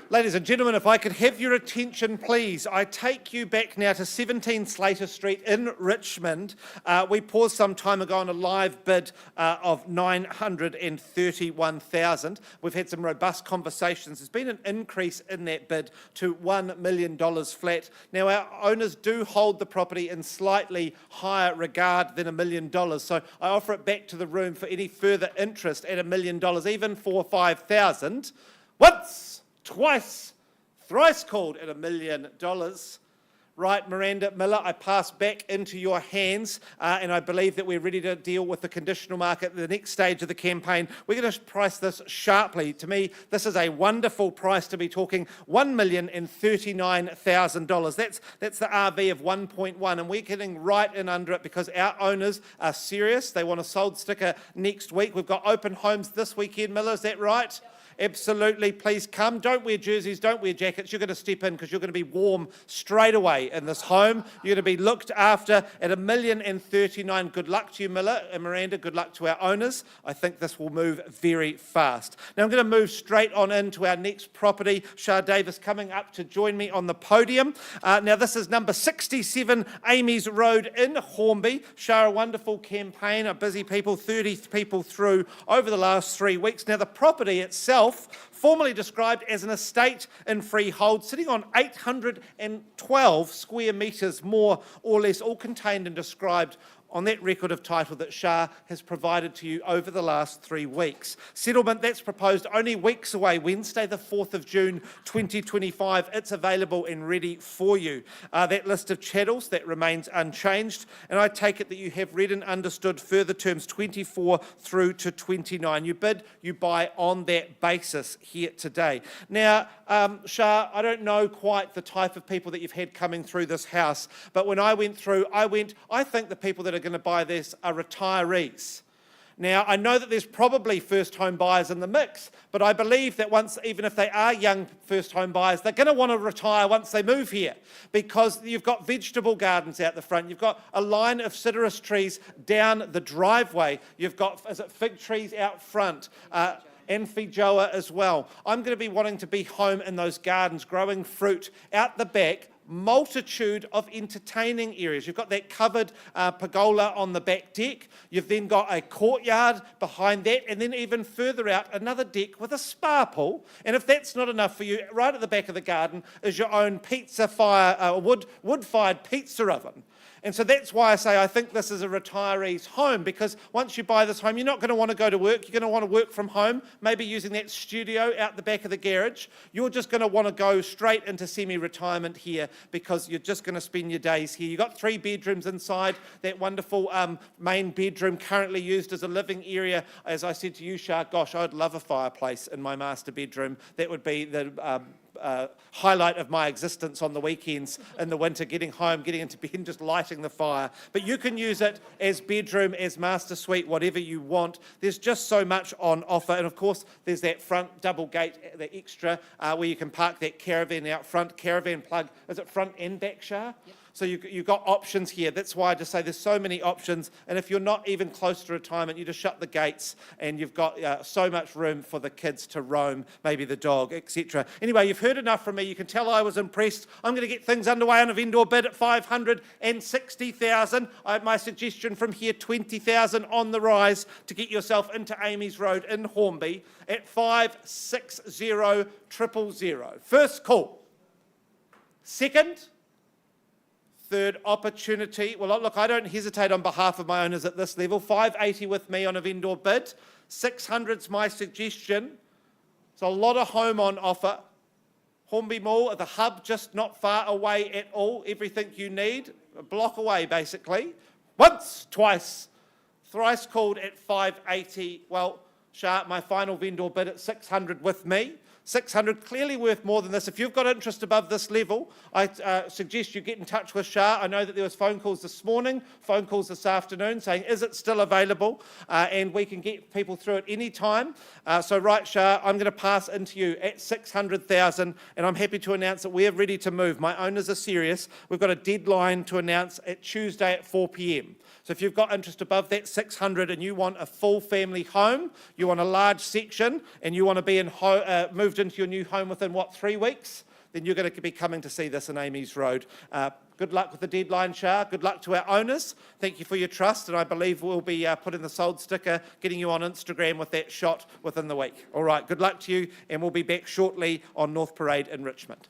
Ladies and gentlemen, if I could have your attention, please. I take you back now to 17 Slater Street in Richmond. We paused some time ago on a live bid of $931,000. We've had some robust conversations. There's been an increase in that bid to $1 million flat. Now, our owners do hold the property in slightly higher regard than $1 million, so I offer it back to the room for any further interest at $1 million, even for $5,000. Once, twice, thrice called at $1 million. Right, Miranda Miller, I pass back into your hands, and I believe that we're ready to deal with the conditional market, the next stage of the campaign. We're going to price this sharply. To me, this is a wonderful price to be talking $1,039,000. That's the RV of 1.1, and we're getting right in under it because our owners are serious. They want a sold sticker next week. We've got open homes this weekend, Miller, is that right? Absolutely, please come. Don't wear jerseys, don't wear jackets. You're going to step in because you're going to be warm straight away in this home. You're going to be looked after at $1,039,000. Good luck to you, Miller and Miranda. Good luck to our owners. I think this will move very fast. Now I'm going to move straight on into our next property. Shah Davis coming up to join me on the podium. Now this is number 67 Amy's Road in Hornby. Shah, a wonderful campaign, a busy people, 30 people through over the last 3 weeks. Now the property itself, formerly described as an estate in freehold, sitting on 812 square metres, more or less, all contained and described on that record of title that Shah has provided to you over the last 3 weeks. Settlement that's proposed only weeks away, Wednesday the 4th of June 2025. It's available and ready for you. That list of chattels, that remains unchanged, and I take it that you have read and understood further terms 24 through to 29. You bid, you buy on that basis here today. Now, Shah, I don't know quite the type of people that you've had coming through this house, but when I went through, I think the people that are going to buy this are retirees. Now, I know that there's probably first home buyers in the mix, but I believe that even if they are young first home buyers, they're going to want to retire once they move here because you've got vegetable gardens out the front. You've got a line of citrus trees down the driveway. You've got, fig trees out front. And feijoa as well. I'm going to be wanting to be home in those gardens, growing fruit out the back, multitude of entertaining areas. You've got that covered pergola on the back deck. You've then got a courtyard behind that, and then even further out, another deck with a spa pool. And if that's not enough for you, right at the back of the garden is your own wood-fired pizza oven. And so that's why I say I think this is a retiree's home, because once you buy this home, you're not going to want to go to work. You're going to want to work from home, maybe using that studio out the back of the garage. You're just going to want to go straight into semi-retirement here because you're just going to spend your days here. You've got 3 bedrooms inside, that wonderful main bedroom currently used as a living area. As I said to you, Shah, gosh, I'd love a fireplace in my master bedroom. That would be the highlight of my existence on the weekends in the winter, getting home, getting into bed and just lighting the fire. But you can use it as bedroom, as master suite, whatever you want. There's just so much on offer. And of course, there's that front double gate, the extra, where you can park that caravan out front. Caravan plug, is it front and back, Shah? Yep. So you've got options here. That's why I just say there's so many options. And if you're not even close to retirement, you just shut the gates and you've got so much room for the kids to roam, maybe the dog, etc. Anyway, you've heard enough from me. You can tell I was impressed. I'm going to get things underway on a vendor bid at $560,000. My suggestion from here, $20,000 on the rise to get yourself into Amy's Road in Hornby at $560,000. First call. Second. Third opportunity. Well, look, I don't hesitate on behalf of my owners at this level. $580 with me on a vendor bid. $600's my suggestion. It's a lot of home on offer. Hornby Mall, the hub, just not far away at all. Everything you need, a block away basically. Once, twice, thrice called at $580. Well, Shah, my final vendor bid at $600 with me. $600, clearly worth more than this. If you've got interest above this level, I suggest you get in touch with Shah. I know that there was phone calls this morning, phone calls this afternoon saying, is it still available? And we can get people through at any time. So right, Shah, I'm going to pass into you at $600,000, and I'm happy to announce that we're ready to move. My owners are serious. We've got a deadline to announce at Tuesday at 4 p.m. So if you've got interest above that 600 and you want a full family home, you want a large section, and you want to be moved into your new home within, 3 weeks? Then you're going to be coming to see this in Amy's Road. Good luck with the deadline, Shah. Good luck to our owners. Thank you for your trust, and I believe we'll be putting the sold sticker, getting you on Instagram with that shot within the week. All right, good luck to you, and we'll be back shortly on North Parade in Richmond.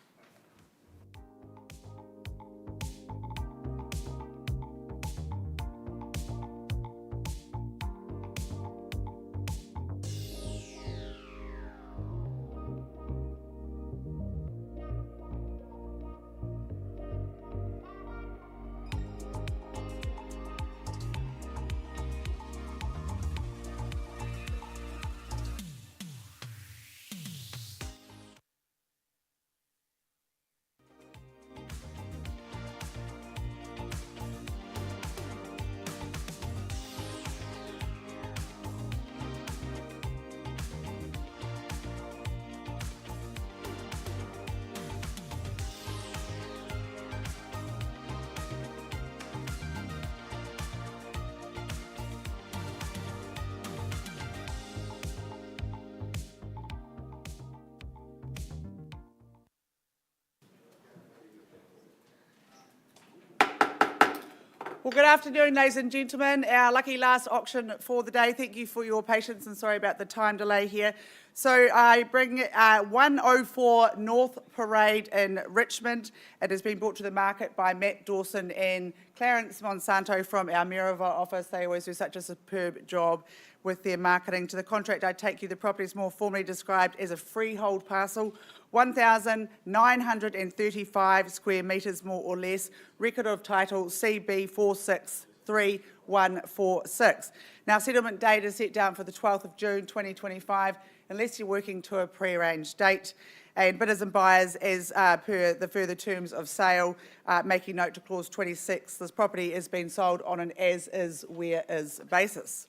Well, good afternoon, ladies and gentlemen. Our lucky last auction for the day. Thank you for your patience and sorry about the time delay here. So I bring 104 North Parade in Richmond. It has been brought to the market by Matt Dawson and Clarence Monsanto from our Mayorava office. They always do such a superb job with their marketing. To the contract I take you, the property is more formally described as a freehold parcel, 1,935 square metres more or less, record of title CB463146. Now, settlement date is set down for the 12th of June 2025, unless you're working to a pre-arranged date. And bidders and buyers, as per the further terms of sale, making note to clause 26, this property is being sold on an as-is, where-is basis.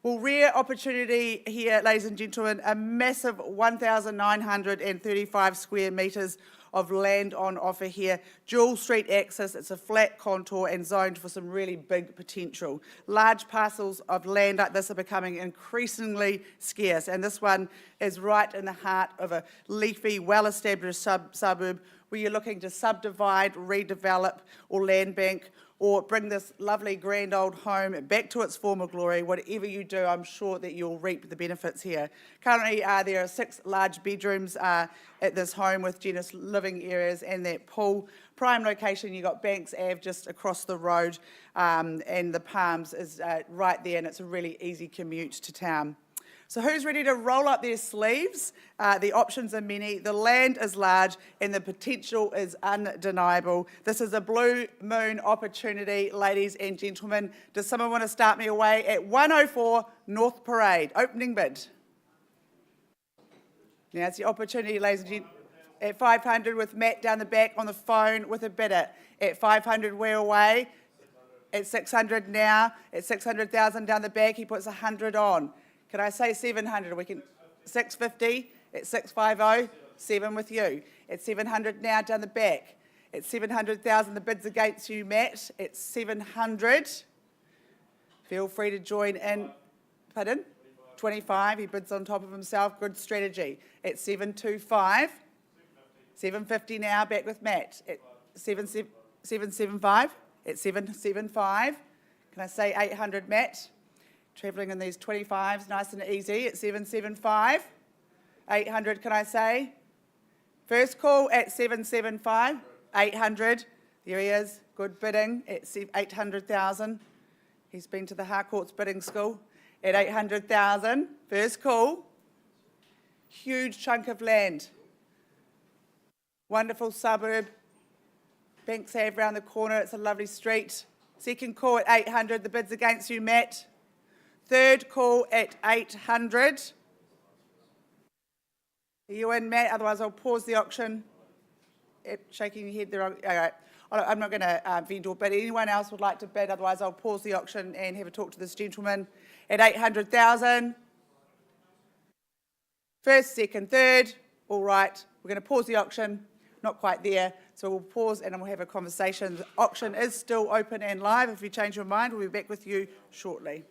Well, rare opportunity here, ladies and gentlemen, a massive 1,935 square metres of land on offer here. Dual street access, it's a flat contour and zoned for some really big potential. Large parcels of land like this are becoming increasingly scarce, and this one is right in the heart of a leafy, well-established suburb where you're looking to subdivide, redevelop or land bank, or bring this lovely grand old home back to its former glory. Whatever you do, I'm sure that you'll reap the benefits here. Currently, there are 6 large bedrooms at this home with generous living areas and that pool. Prime location, you've got Banks Ave just across the road, and the Palms is right there, and it's a really easy commute to town. So who's ready to roll up their sleeves? The options are many, the land is large, and the potential is undeniable. This is a blue moon opportunity, ladies and gentlemen. Does someone want to start me away at 104 North Parade? Opening bid. Now it's the opportunity, ladies and gentlemen. At 500 with Matt down the back on the phone with a bidder. At 500 we're away. At 600 now. At 600,000 down the back, he puts 100 on. Can I say 700? We can 650 at 650, 7 with you. At 700 now down the back. At 700,000, the bid's against you, Matt. At 700, feel free to join in. Pardon? 25, he bids on top of himself. Good strategy. At 725, 750 now, back with Matt. At 775, at 775. Can I say 800, Matt? Travelling in these 25s, nice and easy, at 775. 800, can I say? First call at 775. 800, there he is, good bidding at 800,000. He's been to the Harcourt's bidding school. At 800,000, first call. Huge chunk of land. Wonderful suburb. Banks Ave round the corner, it's a lovely street. Second call at 800, the bid's against you, Matt. Third call at 800. Are you in, Matt? Otherwise, I'll pause the auction. Shaking your head there. All right. I'm not going to vendor bid. Anyone else would like to bid? Otherwise, I'll pause the auction and have a talk to this gentleman at 800,000. First, second, third. All right. We're going to pause the auction. Not quite there. So we'll pause and then we'll have a conversation. The auction is still open and live. If you change your mind, we'll be back with you shortly.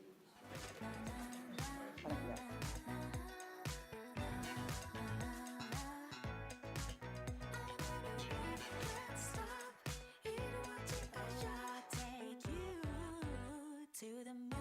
To the moon.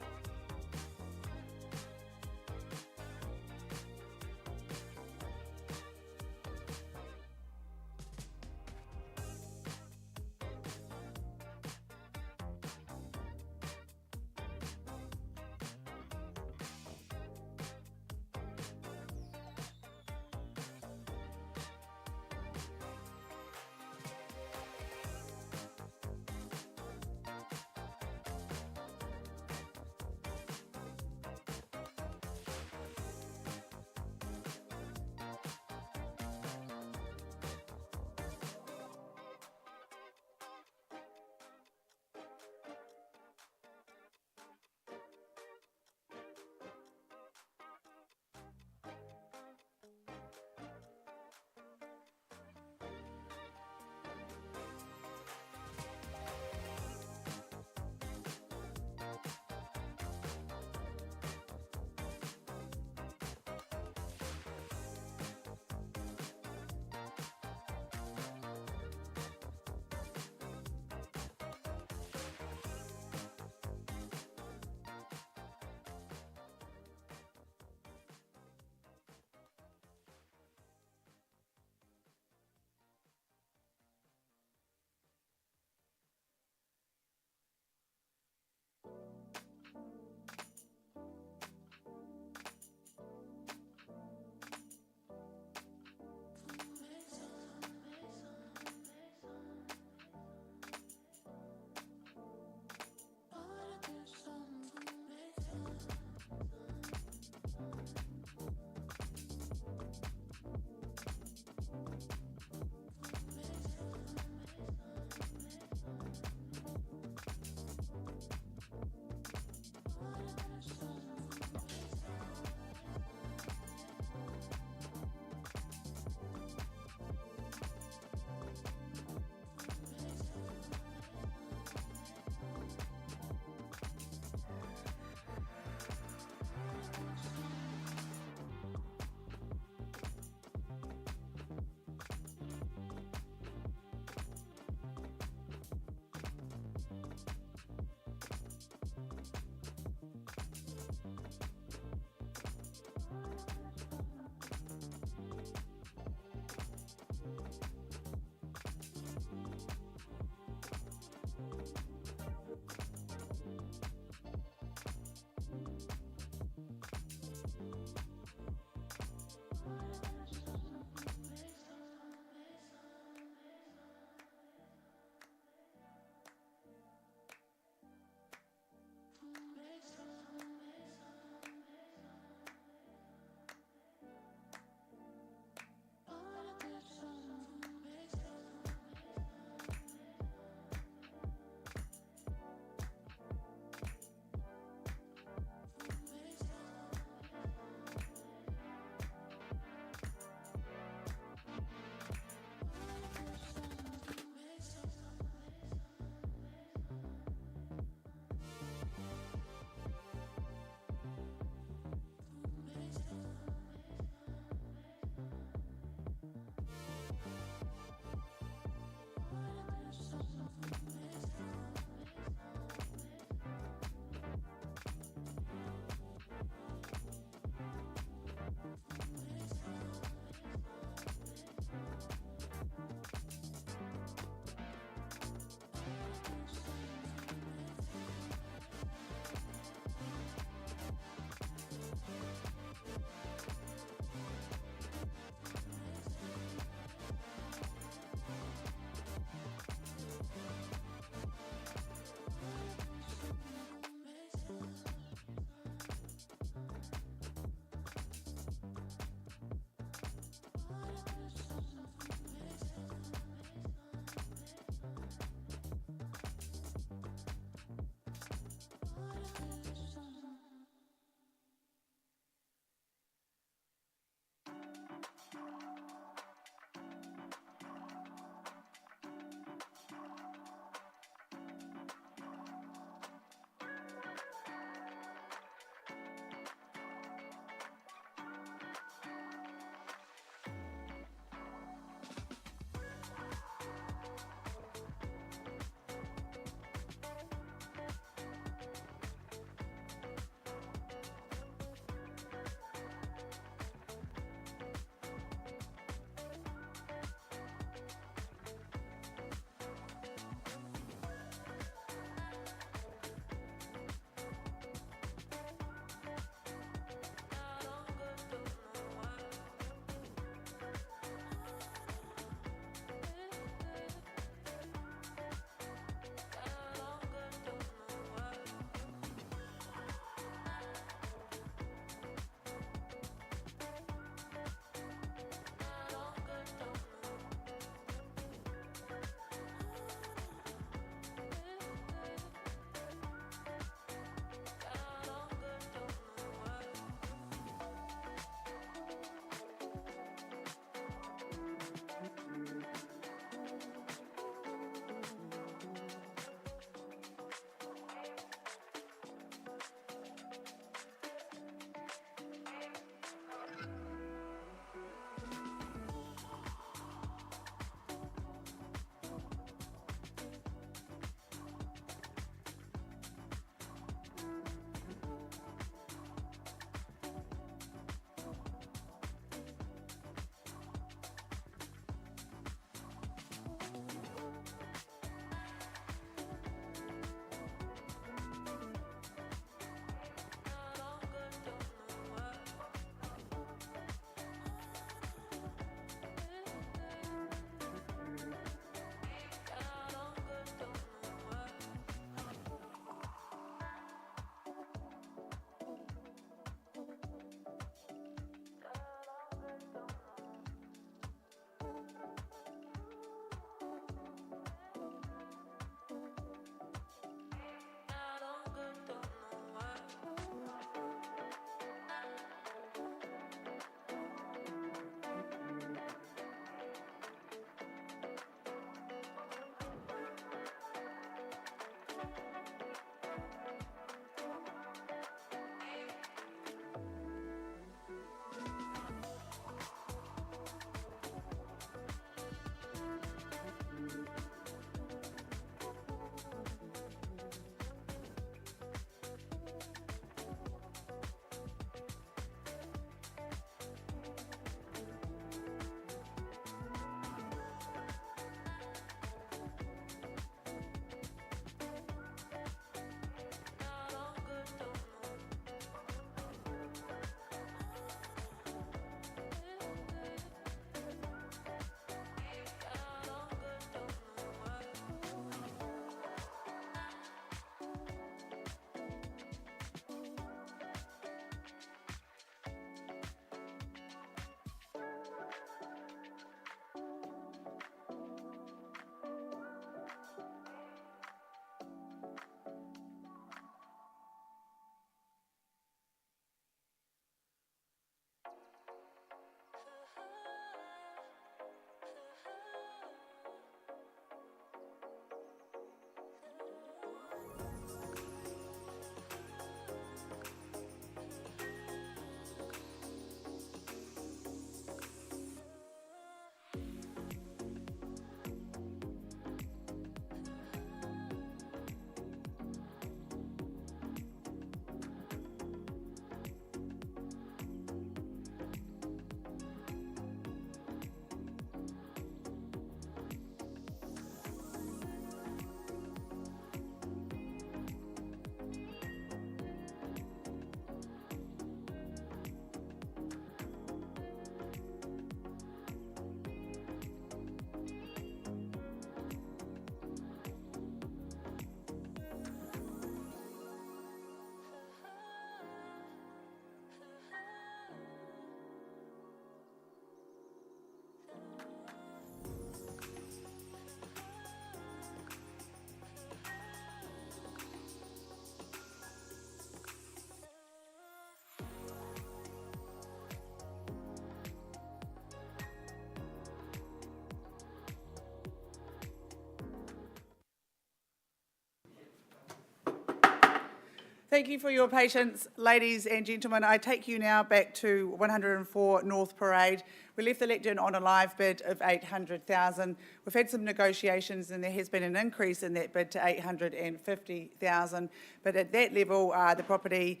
Thank you for your patience, ladies and gentlemen. I take you now back to 104 North Parade. We left the lectern on a live bid of 800,000. We've had some negotiations and there has been an increase in that bid to 850,000. But at that level, the property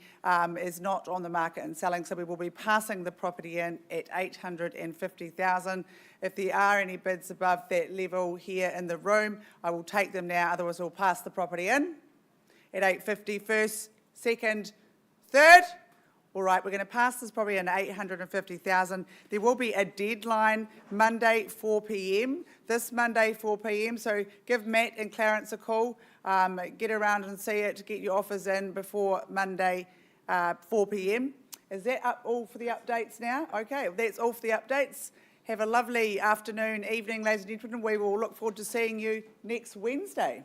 is not on the market and selling, so we will be passing the property in at 850,000. If there are any bids above that level here in the room, I will take them now, otherwise we'll pass the property in at 850 first, second, third. All right, we're going to pass this probably in 850,000. There will be a deadline Monday 4 p.m. This Monday 4 p.m. So give Matt and Clarence a call. Get around and see it. Get your offers in before Monday 4 p.m. Is that all for the updates now? Okay, that's all for the updates. Have a lovely afternoon, evening, ladies and gentlemen. We will look forward to seeing you next Wednesday.